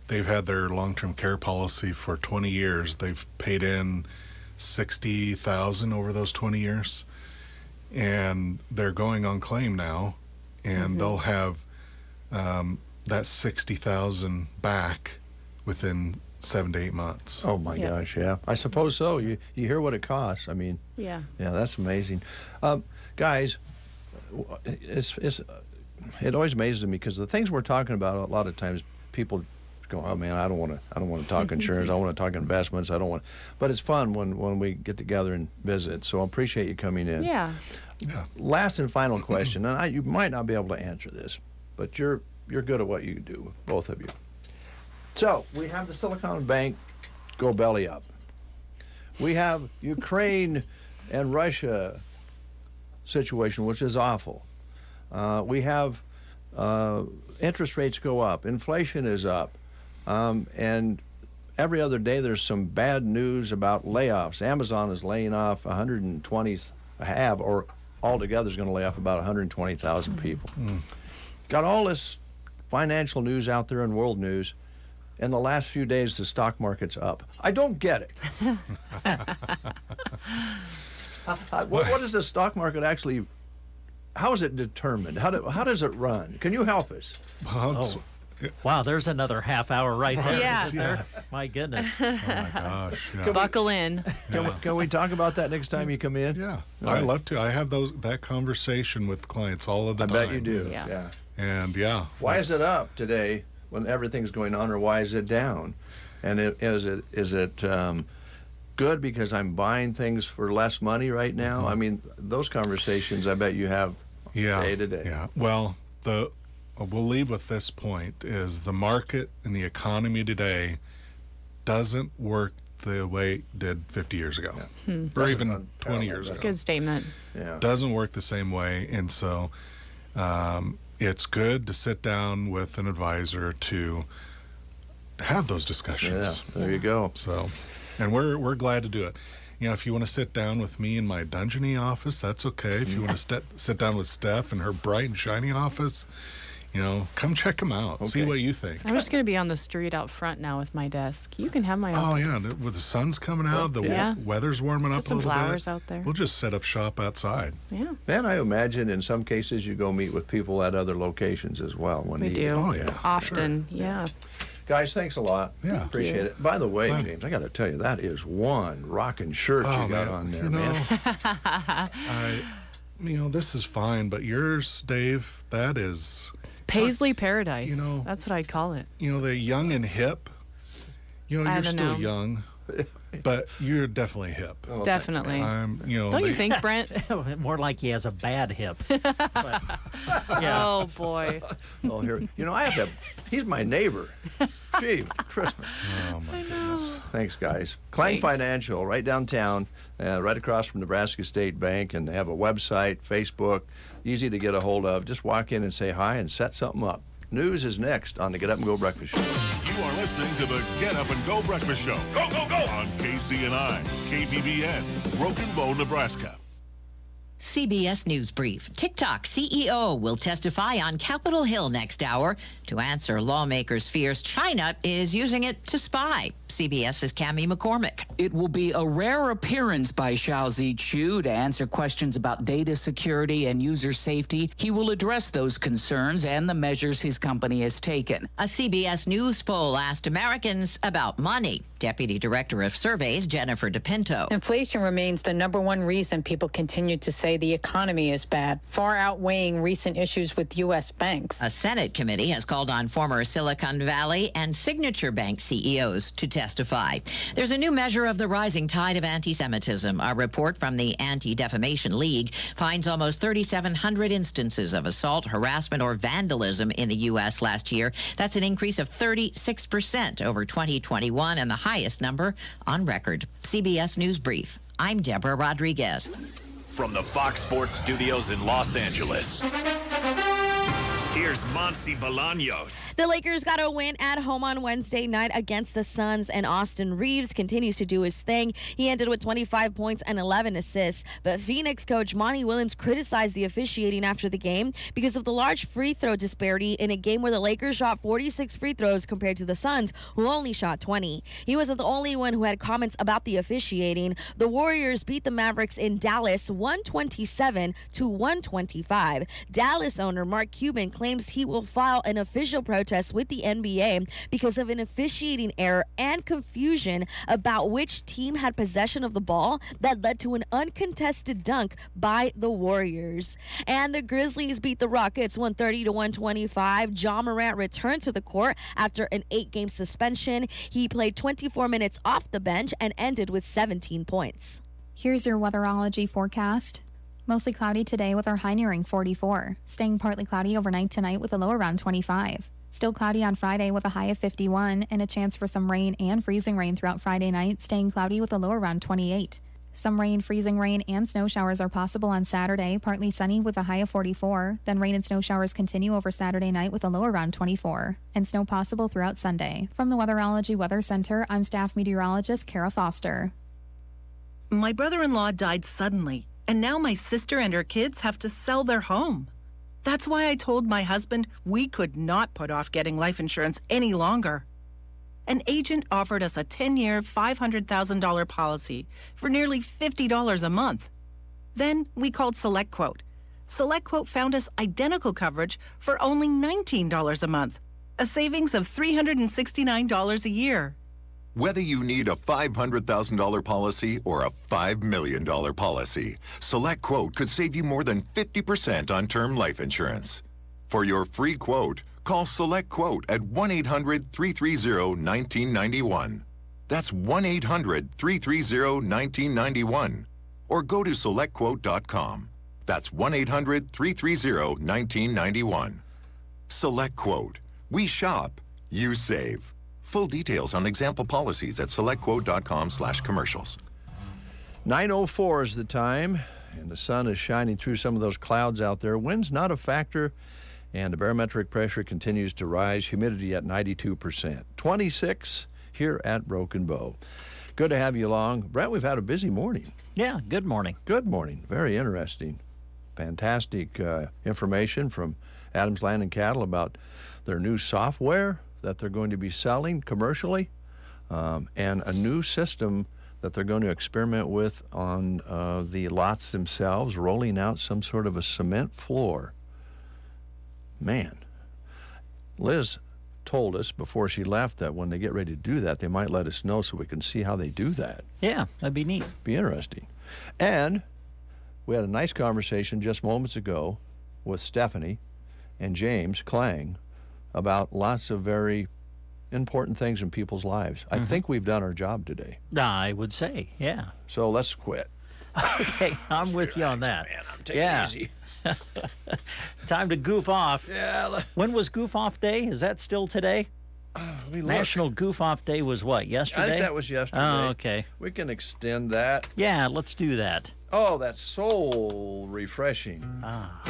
They've had their long-term care policy for 20 years. They've paid in $60,000 over those 20 years. And they're going on claim now, and they'll have that $60,000 back within 7 to 8 months. Oh my gosh, yeah. I suppose so. You hear what it costs. I mean, yeah, that's amazing. Guys, it always amazes me because the things we're talking about, a lot of times people go, oh man, I don't want to talk insurance. I want to talk investments. But it's fun when we get together and visit. So I appreciate you coming in. Yeah. Last and final question, and you might not be able to answer this, but you're good at what you do, both of you. So we have the Silicon Bank go belly up. We have Ukraine and Russia situation, which is awful. We have interest rates go up. Inflation is up. And every other day there's some bad news about layoffs. Amazon is laying off 120, or altogether is going to lay off about 120,000 people. Got all this financial news out there in world news. In the last few days, the stock market's up. I don't get it. What is the stock market actually? How is it determined? How does it run? Can you help us? Wow, there's another half hour right there. Yeah. My goodness. Oh my gosh. Yeah. Buckle in. Can we talk about that next time you come in? Yeah, I'd love to. I have that conversation with clients all of the time. I bet you do. Yeah. And why is it up today when everything's going on, or why is it down? And is it good because I'm buying things for less money right now? I mean, those conversations I bet you have day to day. Yeah. Well, we'll leave with this point: is the market and the economy today doesn't work the way it did 50 years ago, or even 20 years ago. That's a good statement. Yeah. Doesn't work the same way, and so it's good to sit down with an advisor to have those discussions. Yeah, there you go. So, and we're glad to do it. You know, if you want to sit down with me in my dungeony office, that's okay. If you want to sit down with Steph in her bright and shiny office, come check them out. Okay. See what you think. I'm just going to be on the street out front now with my desk. You can have my office. Oh, yeah. With the sun's coming out, the weather's warming up a little bit. Some flowers out there. We'll just set up shop outside. Yeah. And I imagine in some cases you go meet with people at other locations as well. We do. Oh, yeah. Often, yeah. Guys, thanks a lot. Yeah. Appreciate it. By the way, James, I got to tell you, that is one rocking shirt you got on there, man. This is fine, but yours, Dave, that is... Paisley Paradise. That's what I'd call it. The young and hip. You're still young, but you're definitely hip. Oh, definitely. Don't you think, Brent? More like he has a bad hip. Oh boy. Oh, here. He's my neighbor. Gee, Christmas. Oh my goodness. Thanks, guys. Klein Financial, right downtown, right across from Nebraska State Bank, and they have a website, Facebook, easy to get a hold of. Just walk in and say hi and set something up. News is next on the Get Up and Go Breakfast Show. You are listening to the Get Up and Go Breakfast Show. Go, go, go! On KCNI, KBBN, Broken Bow, Nebraska. CBS News Brief. TikTok CEO will testify on Capitol Hill next hour to answer lawmakers' fears China is using it to spy. CBS's Cammie McCormick. It will be a rare appearance by Shao Zichu to answer questions about data security and user safety. He will address those concerns and the measures his company has taken. A CBS News poll asked Americans about money. Deputy Director of Surveys, Jennifer DePinto. Inflation remains the number one reason people continue to say the economy is bad, far outweighing recent issues with U.S. banks. A Senate committee has called on former Silicon Valley and Signature Bank CEOs to testify. There's a new measure of the rising tide of anti-Semitism. A report from the Anti-Defamation League finds almost 3,700 instances of assault, harassment, or vandalism in the U.S. last year. That's an increase of 36% over 2021 and the highest number on record. CBS News Brief. I'm Deborah Rodriguez. From the Fox Sports Studios in Los Angeles, here's Monsi Bolaños. The Lakers got a win at home on Wednesday night against the Suns, and Austin Reeves continues to do his thing. He ended with 25 points and 11 assists, but Phoenix coach Monty Williams criticized the officiating after the game because of the large free throw disparity in a game where the Lakers shot 46 free throws compared to the Suns, who only shot 20. He wasn't the only one who had comments about the officiating. The Warriors beat the Mavericks in Dallas 127-125. Dallas owner Mark Cuban claims he will file an official protest with the NBA because of an officiating error and confusion about which team had possession of the ball that led to an uncontested dunk by the Warriors. And the Grizzlies beat the Rockets 130-125. Ja Morant returned to the court after an 8-game suspension. He played 24 minutes off the bench and ended with 17 points. Here's your weatherology forecast. Mostly cloudy today with our high nearing 44. Staying partly cloudy overnight tonight with a low around 25. Still cloudy on Friday with a high of 51 and a chance for some rain and freezing rain throughout Friday night, staying cloudy with a low around 28. Some rain, freezing rain, and snow showers are possible on Saturday, partly sunny with a high of 44. Then rain and snow showers continue over Saturday night with a low around 24. And snow possible throughout Sunday. From the Weatherology Weather Center, I'm staff meteorologist Kara Foster. My brother-in-law died suddenly, and now my sister and her kids have to sell their home. That's why I told my husband we could not put off getting life insurance any longer. An agent offered us a 10-year, $500,000 policy for nearly $50 a month. Then we called SelectQuote. SelectQuote found us identical coverage for only $19 a month, a savings of $369 a year. Whether you need a $500,000 policy or a $5 million policy, SelectQuote could save you more than 50% on term life insurance. For your free quote, call SelectQuote at 1-800-330-1991. That's 1-800-330-1991. Or go to SelectQuote.com. That's 1-800-330-1991. SelectQuote. We shop, you save. Full details on example policies at SelectQuote.com/commercials. 9:04 is the time, and the sun is shining through some of those clouds out there. Wind's not a factor, and the barometric pressure continues to rise. Humidity at 92%. 26 here at Broken Bow. Good to have you along. Brett, we've had a busy morning. Yeah, good morning. Good morning. Very interesting. Fantastic information from Adams Land and Cattle about their new software that they're going to be selling commercially, and a new system that they're going to experiment with on the lots themselves, rolling out some sort of a cement floor. Man, Liz told us before she left that when they get ready to do that, they might let us know so we can see how they do that. Yeah, that'd be neat. Be interesting. And we had a nice conversation just moments ago with Stephanie and James Klang about lots of very important things in people's lives. I think we've done our job today. I would say, yeah. So let's quit. Okay, I'm with you on that. Man, I'm taking it easy. Time to goof off. Yeah. When was Goof Off Day? Is that still today? National Goof Off Day was what, yesterday? I think that was yesterday. Oh, okay. We can extend that. Yeah, let's do that. Oh, that's soul refreshing. Ah.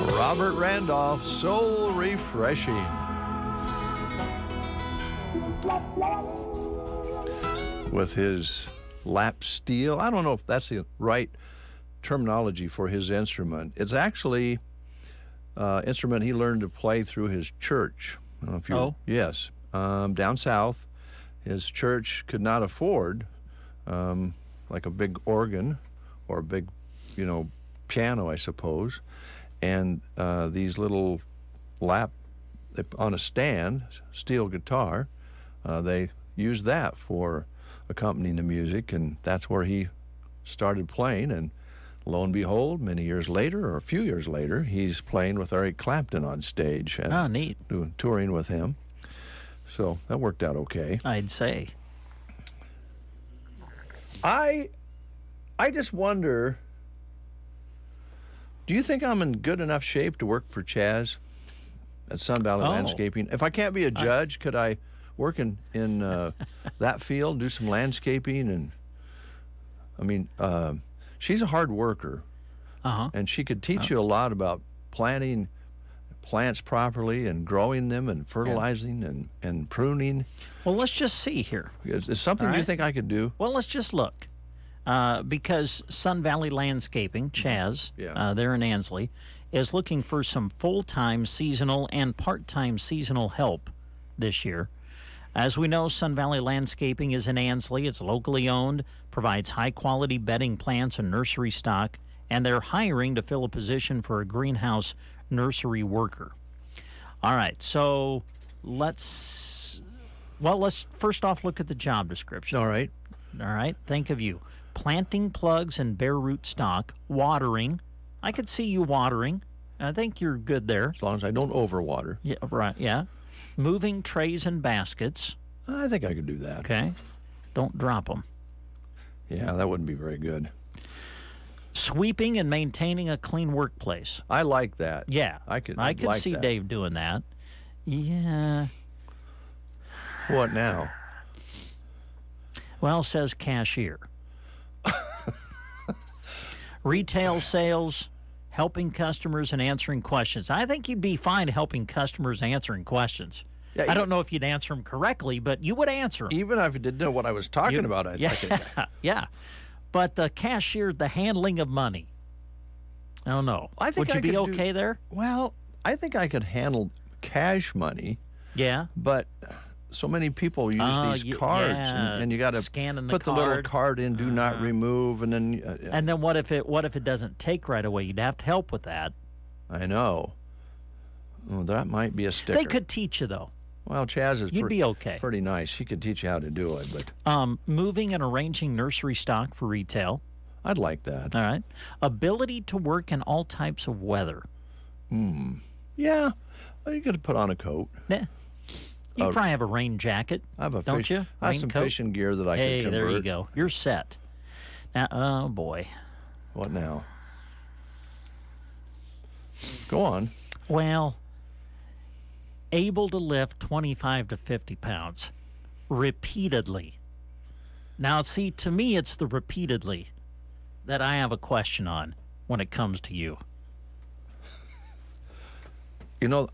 Robert Randolph, so refreshing. With his lap steel. I don't know if that's the right terminology for his instrument. It's actually an instrument he learned to play through his church. I don't know if you, yes. Down south, his church could not afford like a big organ or a big, piano, I suppose. And these little lap on a stand, steel guitar, they used that for accompanying the music, and that's where he started playing. And lo and behold, many years later, or a few years later, he's playing with Eric Clapton on stage. And neat. Touring with him. So that worked out okay. I'd say. I just wonder, do you think I'm in good enough shape to work for Chaz at Sun Valley Landscaping? If I can't be a judge, could I work in that field, do some landscaping? And I mean, she's a hard worker, and she could teach you a lot about planting plants properly and growing them and fertilizing and pruning. Well, let's just see here. Is something you think I could do? Well, let's just look. Because Sun Valley Landscaping, Chaz, there in Ansley, is looking for some full-time seasonal and part-time seasonal help this year. As we know, Sun Valley Landscaping is in Ansley. It's locally owned, provides high-quality bedding plants and nursery stock, and they're hiring to fill a position for a greenhouse nursery worker. All right, so let's first off look at the job description. All right. Think of you. Planting plugs and bare root stock, watering. I could see you watering. I think you're good there. As long as I don't overwater. Yeah, right, yeah. Moving trays and baskets. I think I could do that. Okay. Don't drop them. Yeah, that wouldn't be very good. Sweeping and maintaining a clean workplace. I like that. Yeah. I could see that. Dave doing that. Yeah. What now? Well, says cashier. Retail sales, helping customers and answering questions. I think you'd be fine helping customers answering questions. Yeah, I don't know if you'd answer them correctly, but you would answer them. Even if you didn't know what I was talking about, I think. Yeah. But the cashier, the handling of money. I don't know. Would you be okay there? Well, I think I could handle cash money. Yeah. But so many people use these cards, and you got to put the little card in, do not remove, and then. And then what if it doesn't take right away? You'd have to help with that. I know. Well, that might be a sticker. They could teach you though. Well, Chaz is You'd be okay. Pretty nice. She could teach you how to do it, but moving and arranging nursery stock for retail. I'd like that. All right. Ability to work in all types of weather. Yeah. Well, you got to put on a coat. Yeah. You probably have a rain jacket. I have a don't you? I have some fishing gear that I can convert. There you go. You're set. Now, oh boy. What now? Go on. Well, able to lift 25 to 50 pounds repeatedly. Now, see, to me, it's the repeatedly that I have a question on when it comes to you.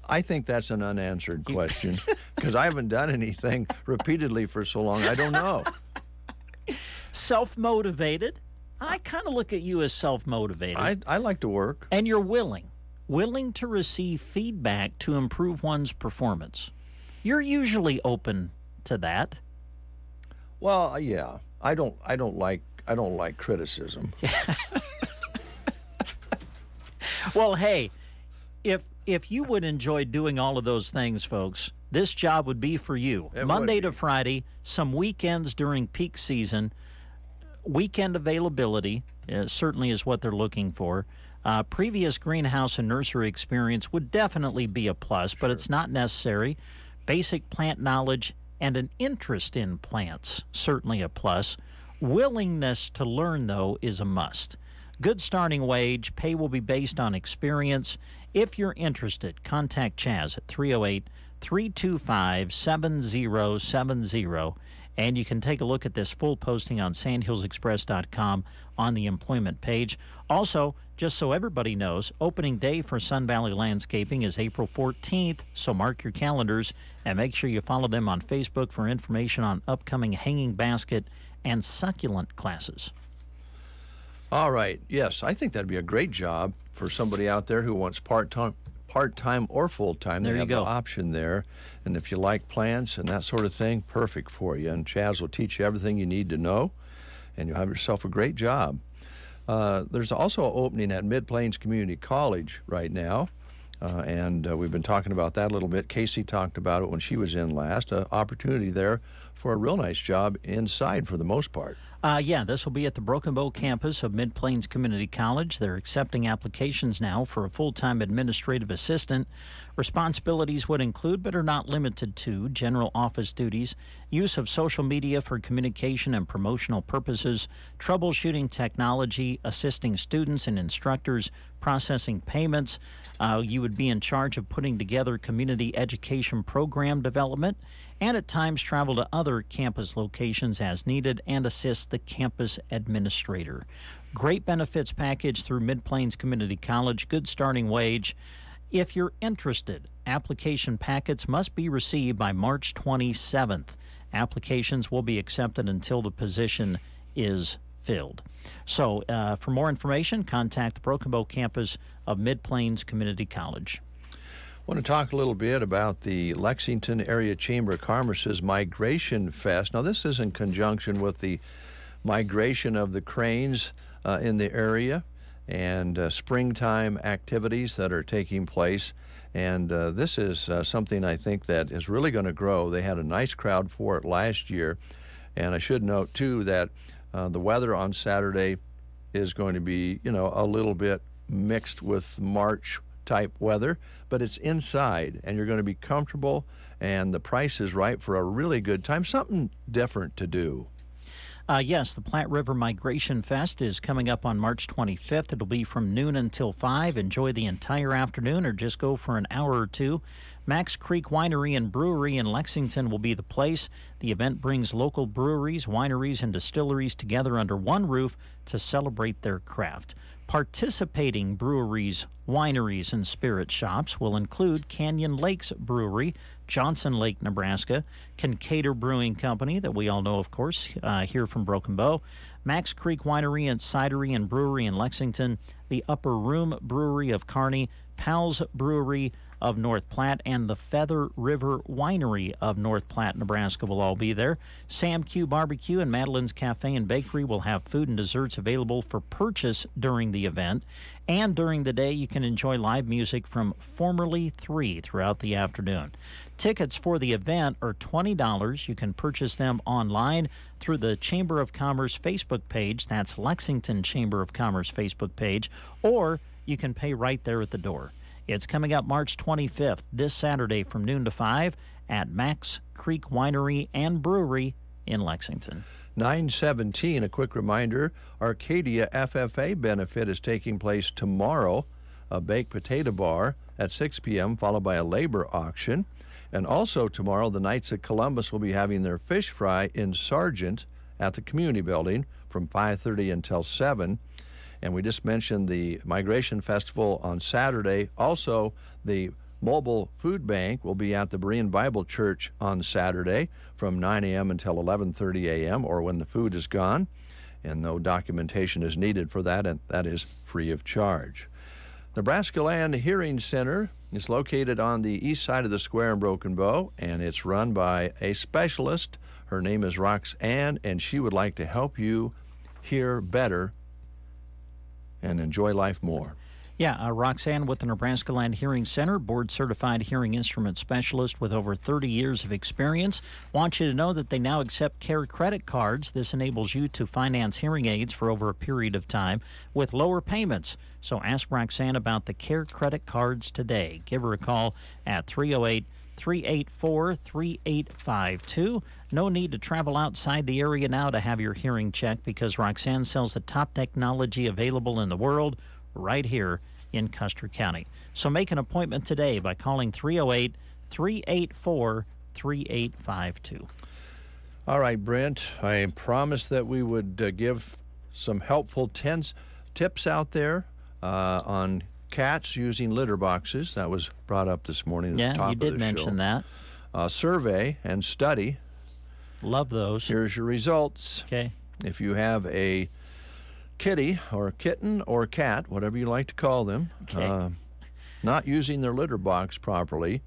I think that's an unanswered question because I haven't done anything repeatedly for so long. I don't know. Self-motivated. I kind of look at you as self-motivated. I like to work. And you're willing to receive feedback to improve one's performance. You're usually open to that. Well, yeah. I don't like criticism. Well, hey, if you would enjoy doing all of those things, folks, this job would be for you. Monday to Friday, some weekends during peak season. Weekend availability certainly is what they're looking for. Previous greenhouse and nursery experience would definitely be a plus, but it's not necessary. Basic plant knowledge and an interest in plants, certainly a plus. Willingness to learn, though, is a must. Good starting wage. Pay will be based on experience. If you're interested, contact Chaz at 308-325-7070. And you can take a look at this full posting on sandhillsexpress.com on the employment page. Also, just so everybody knows, opening day for Sun Valley Landscaping is April 14th, so mark your calendars and make sure you follow them on Facebook for information on upcoming hanging basket and succulent classes. All right. Yes, I think that'd be a great job for somebody out there who wants part-time or full-time. There they you have go. the option there. And if you like plants and that sort of thing, perfect for you. And Chaz will teach you everything you need to know, and you'll have yourself a great job. There's also an opening at Mid-Plains Community College right now, and we've been talking about that a little bit. Casey talked about it when she was in last. Opportunity there for a real nice job inside for the most part. Yeah, this will be at the Broken Bow campus of Mid-Plains Community College. They're accepting applications now for a full-time administrative assistant. Responsibilities would include, but are not limited to, general office duties, use of social media for communication and promotional purposes, troubleshooting technology, assisting students and instructors, processing payments. You would be in charge of putting together community education program development, and at times travel to other campus locations as needed and assist the campus administrator. Great benefits package through Mid-Plains Community College, good starting wage. If you're interested, application packets must be received by March 27th. Applications will be accepted until the position is filled. So for more information, contact the Broken Bow campus of Mid-Plains Community College. I want to talk a little bit about the Lexington Area Chamber of Commerce's Migration Fest. Now, this is in conjunction with the migration of the cranes in the area and springtime activities that are taking place. And this is something I think that is really going to grow. They had a nice crowd for it last year. And I should note, too, that the weather on Saturday is going to be, a little bit mixed with March-type weather, but it's inside, and you're going to be comfortable, and the price is right for a really good time, something different to do. Yes, the Platte River Migration Fest is coming up on March 25th. It'll be from noon until 5. Enjoy the entire afternoon or just go for an hour or two. Max Creek Winery and Brewery in Lexington will be the place. The event brings local breweries, wineries, and distilleries together under one roof to celebrate their craft. Participating breweries, wineries, and spirit shops will include Canyon Lakes Brewery, Johnson Lake, Nebraska, Kincaid Brewing Company, that we all know, of course, here from Broken Bow, Max Creek Winery and Cidery and Brewery in Lexington, the Upper Room Brewery of Kearney, Powell's Brewery of North Platte, and the Feather River Winery of North Platte, Nebraska will all be there. Sam Q Barbecue and Madeline's Cafe and Bakery will have food and desserts available for purchase during the event. And during the day, you can enjoy live music from Formerly 3 throughout the afternoon. Tickets for the event are $20. You can purchase them online through the Chamber of Commerce Facebook page. That's Lexington Chamber of Commerce Facebook page. Or you can pay right there at the door. It's coming up March 25th, this Saturday from noon to 5 at Max Creek Winery and Brewery in Lexington. 9:17, a quick reminder, Arcadia FFA benefit is taking place tomorrow, a baked potato bar at 6 p.m., followed by a labor auction. And also tomorrow, the Knights of Columbus will be having their fish fry in Sargent at the community building from 5:30 until 7. And we just mentioned the Migration Festival on Saturday. Also, the Mobile Food Bank will be at the Berean Bible Church on Saturday from 9 a.m. until 11:30 a.m. or when the food is gone. And no documentation is needed for that, and that is free of charge. Nebraska Land Hearing Center is located on the east side of the square in Broken Bow, and it's run by a specialist. Her name is Roxanne, and she would like to help you hear better and enjoy life more. Yeah, Roxanne with the Nebraska Land Hearing Center, board-certified hearing instrument specialist with over 30 years of experience. Want you to know that they now accept CARE credit cards. This enables you to finance hearing aids for over a period of time with lower payments. So ask Roxanne about the CARE credit cards today. Give her a call at 308-384-3852. No need to travel outside the area now to have your hearing checked because Roxanne sells the top technology available in the world right here in Custer County. So make an appointment today by calling 308-384-3852. All right, Brent, I promised that we would give some helpful tips out there on cats using litter boxes. That was brought up this morning at the Yeah, top you of the did mention show. that. Survey and study. Love those. Here's your results. Okay. If you have a kitty or kitten or cat, whatever you like to call them, not using their litter box properly,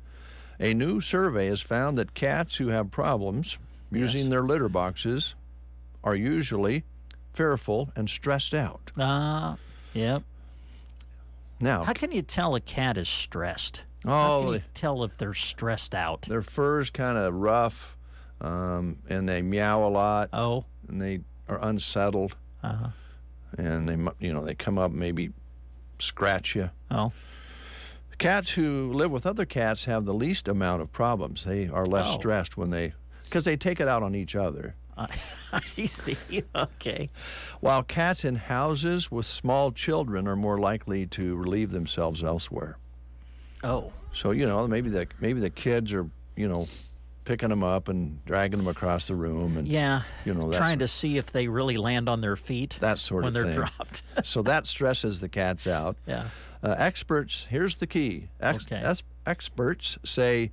a new survey has found that cats who have problems using their litter boxes are usually fearful and stressed out. Yep. Now, how can you tell a cat is stressed? Oh, How can you tell if they're stressed out? Their fur's kind of rough, and they meow a lot. Oh, and they are unsettled. And they come up and maybe scratch you. Oh. Cats who live with other cats have the least amount of problems. They are less stressed because they take it out on each other. I see. Okay. While cats in houses with small children are more likely to relieve themselves elsewhere. Oh. So maybe the kids are picking them up and dragging them across the room and trying to see if they really land on their feet. That sort of when thing. they're dropped. So that stresses the cats out. Yeah. Experts, here's the key. Experts say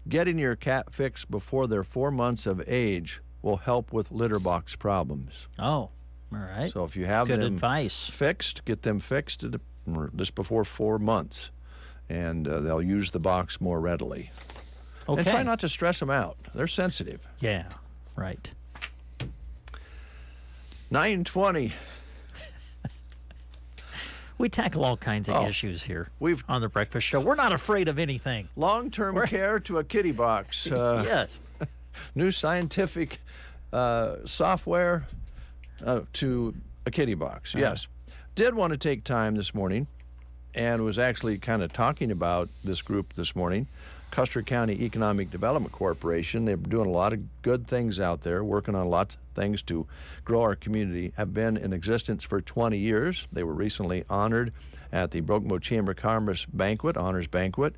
getting your cat fixed before they're 4 months of age will help with litter box problems. Oh, all right. So if you have Good them advice. fixed, get them fixed just before 4 months, and they'll use the box more readily. Okay. And try not to stress them out. They're sensitive. Yeah, right. 9:20. We tackle all kinds of issues here on the Breakfast Show. We're not afraid of anything. Long-term care to a kitty box. Yes. New scientific software to a kitty box. Yes. Did want to take time this morning and was actually kind of talking about this group this morning, Custer County Economic Development Corporation. They're doing a lot of good things out there, working on lots of things to grow our community, have been in existence for 20 years. They were recently honored at the Broken Bow Chamber of Commerce Honors Banquet.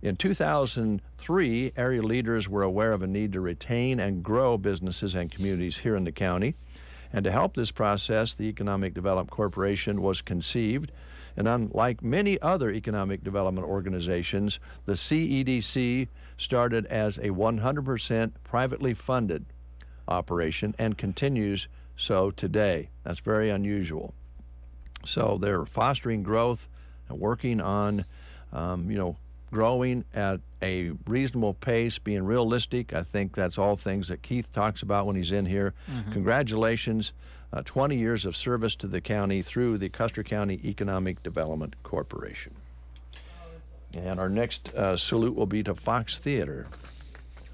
In 2003, area leaders were aware of a need to retain and grow businesses and communities here in the county. And to help this process, the Economic Development Corporation was conceived. And unlike many other economic development organizations, the CEDC started as a 100% privately funded operation and continues so today. That's very unusual. So they're fostering growth and working on, growing at a reasonable pace, being realistic. I think that's all things that Keith talks about when he's in here. Mm-hmm. Congratulations. 20 years of service to the county through the Custer County Economic Development Corporation. And our next salute will be to Fox Theater.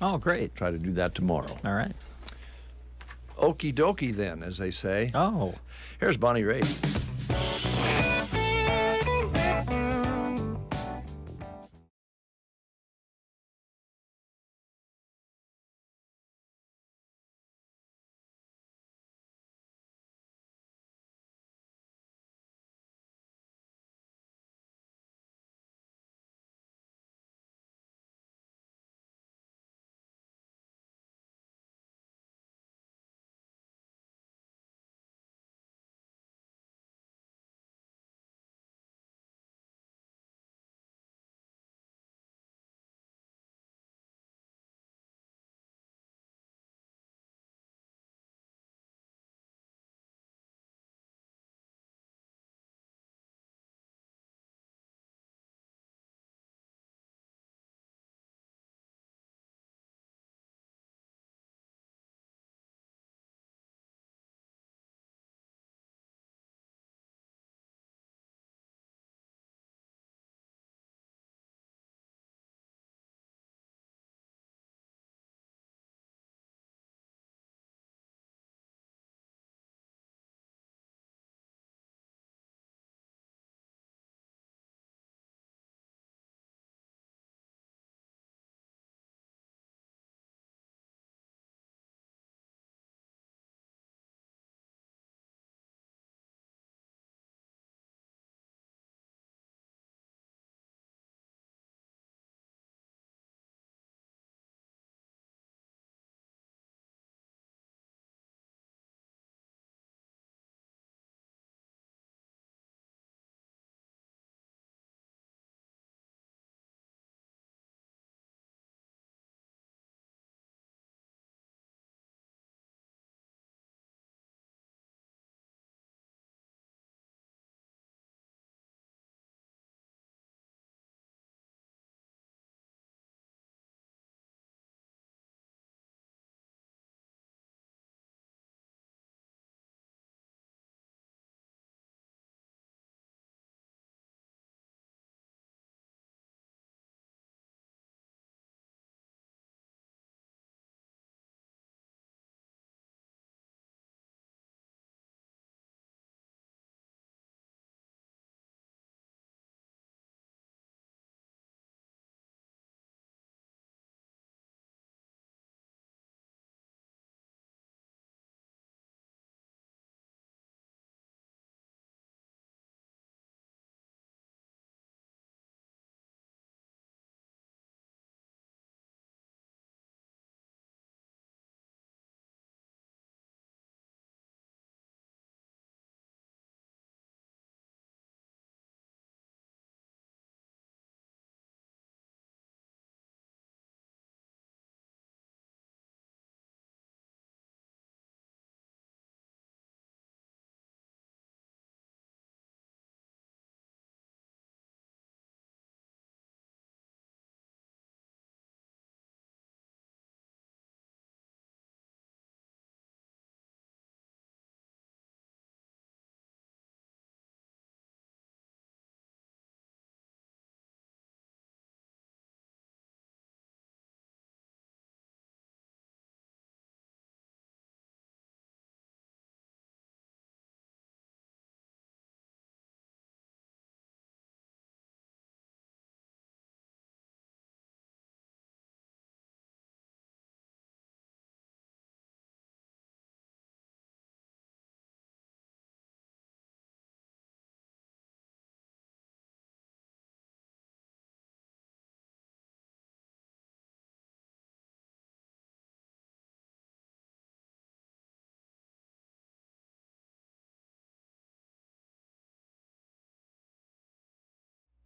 Oh, great. Try to do that tomorrow. All right. Okie dokie then, as they say. Oh. Here's Bonnie Raitt.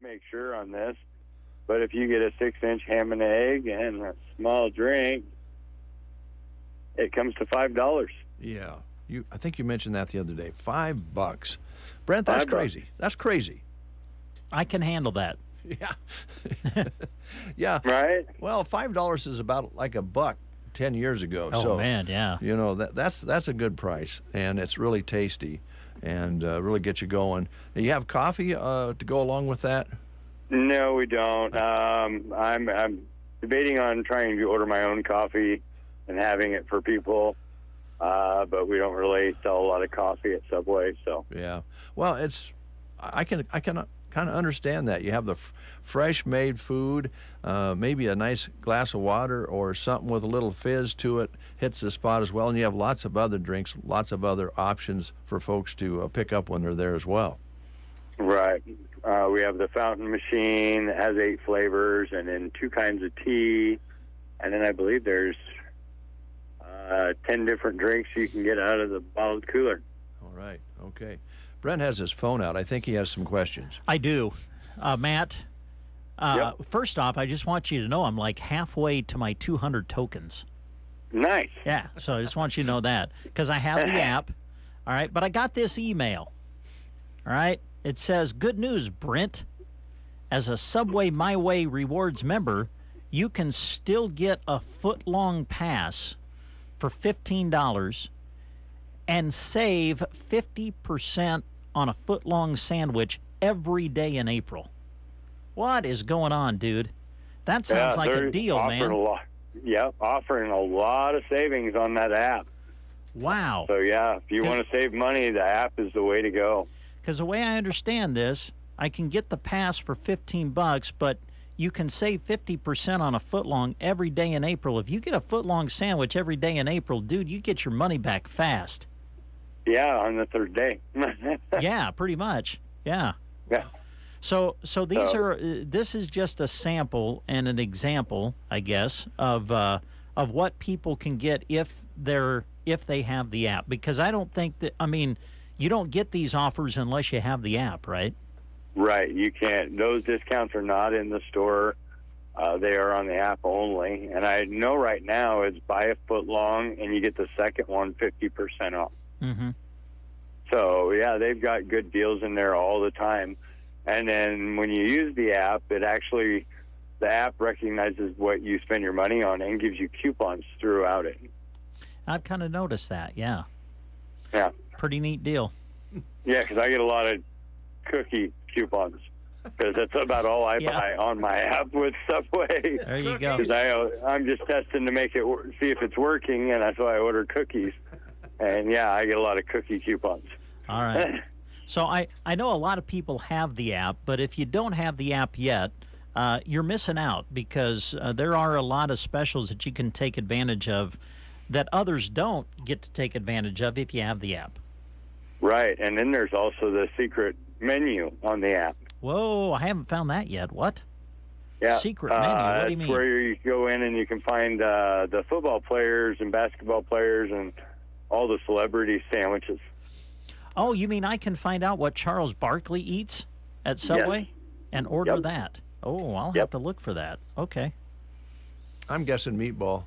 make sure on this, but if you get a 6-inch ham and egg and a small drink, it comes to $5. Yeah. I think you mentioned that the other day. $5. Brent, that's $5. crazy. That's crazy. I can handle that. Yeah. Yeah. Right? Well, $5 is about like $1 10 years ago. Oh, so, man, yeah. You know, that's a good price, and it's really tasty and really gets you going. And you have coffee to go along with that? No, we don't. I'm debating on trying to order my own coffee and having it for people, but we don't really sell a lot of coffee at Subway. So yeah, well, I can kind of understand that. You have the fresh made food, maybe a nice glass of water or something with a little fizz to it hits the spot as well, and you have lots of other drinks, lots of other options for folks to pick up when they're there as well. right. We have the fountain machine that has 8 flavors and then 2 kinds of tea, and then I believe there's 10 different drinks you can get out of the bottled cooler. All right. Okay. Brent has his phone out. I think he has some questions. I do. Matt, first off, I just want you to know I'm like halfway to my 200 tokens. Nice. Yeah, so I just want you to know that because I have the app. All right, but I got this email. All right, it says, "Good news, Brent. As a Subway My Way Rewards member, you can still get a foot-long pass for $15 and save 50% on a foot-long sandwich every day in April." What is going on, dude? That sounds like a deal, man. Offering a lot of savings on that app. Wow. So, yeah, if you want to save money, the app is the way to go. Because the way I understand this, I can get the pass for $15, but you can save 50% on a footlong every day in April. If you get a footlong sandwich every day in April, dude, you get your money back fast. Yeah, on the 3rd day. Yeah, pretty much. Yeah. Yeah. So this is just a sample and an example, I guess, of what people can get if they have the app. Because I don't think that, I mean, you don't get these offers unless you have the app, right? Right. You can't. Those discounts are not in the store. They are on the app only. And I know right now it's buy a foot long and you get the second one 50% off. Mm-hmm. So, yeah, they've got good deals in there all the time. And then when you use the app, the app recognizes what you spend your money on and gives you coupons throughout it. I've kind of noticed that, yeah. Yeah. Pretty neat deal. Yeah, because I get a lot of cookie coupons because that's about all I buy on my app with Subway. There you go. Because I'm just testing to make it see if it's working, and that's why I order cookies. And, yeah, I get a lot of cookie coupons. All right. So I know a lot of people have the app, but if you don't have the app yet, you're missing out because there are a lot of specials that you can take advantage of that others don't get to take advantage of if you have the app. Right, and then there's also the secret menu on the app. Whoa, I haven't found that yet. What? Yeah. Secret menu, what do you mean? That's where you go in and you can find the football players and basketball players and all the celebrity sandwiches. Oh, you mean I can find out what Charles Barkley eats at Subway and order that? Oh, I'll have to look for that. Okay. I'm guessing meatball.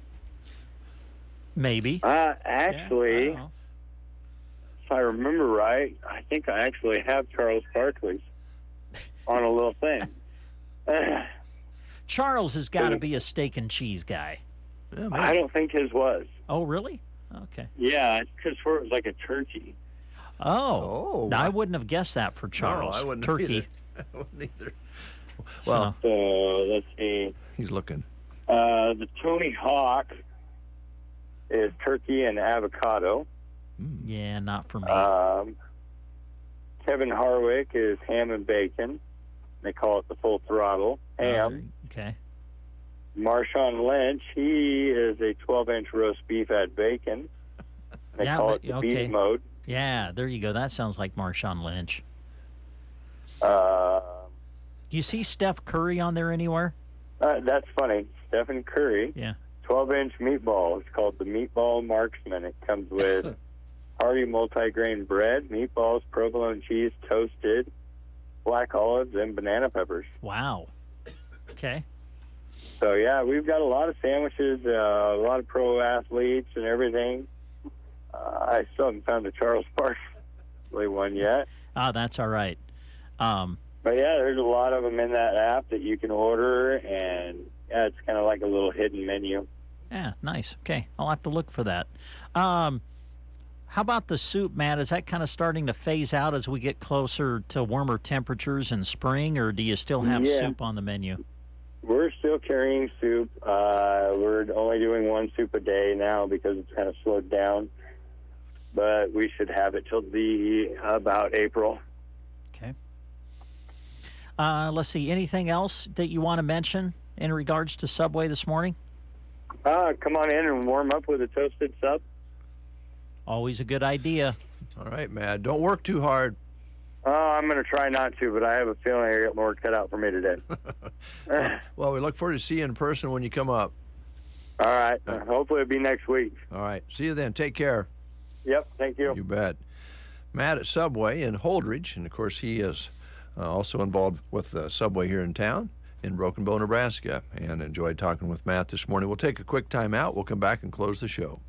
Maybe. Actually, if I remember right, I think I actually have Charles Barkley's on a little thing. Charles has got to be a steak and cheese guy. Yeah, I don't think his was. Oh, really? Okay. Yeah, because it was like a turkey. Oh, I wouldn't have guessed that for Charles. No, I wouldn't Turkey. Either. I wouldn't either. Well, so let's see. He's looking. The Tony Hawk is turkey and avocado. Yeah, not for me. Kevin Harvick is ham and bacon. They call it the full throttle ham. Okay. Marshawn Lynch, he is a 12-inch roast beef at bacon. They call it the beef mode. Yeah, there you go. That sounds like Marshawn Lynch. You see Steph Curry on there anywhere? That's funny. Stephen Curry. Yeah. 12-inch meatball. It's called the Meatball Marksman. It comes with hearty multi-grain bread, meatballs, provolone cheese, toasted, black olives, and banana peppers. Wow. Okay. So, yeah, we've got a lot of sandwiches, a lot of pro athletes and everything. I still haven't found a Charles Barkley one yet. That's all right. But, yeah, there's a lot of them in that app that you can order, and, yeah, it's kind of like a little hidden menu. Yeah, nice. Okay, I'll have to look for that. How about the soup, Matt? Is that kind of starting to phase out as we get closer to warmer temperatures in spring, or do you still have soup on the menu? We're still carrying soup. We're only doing one soup a day now because it's kind of slowed down. But we should have it till about April. Okay. Let's see. Anything else that you want to mention in regards to Subway this morning? Come on in and warm up with a toasted sub. Always a good idea. All right, Matt. Don't work too hard. I'm going to try not to, but I have a feeling I got more cut out for me today. Well, we look forward to seeing you in person when you come up. All right. Hopefully it'll be next week. All right. See you then. Take care. Yep. Thank you. You bet. Matt at Subway in Holdridge, and of course he is also involved with Subway here in town in Broken Bow, Nebraska, and enjoyed talking with Matt this morning. We'll take a quick time out. We'll come back and close the show.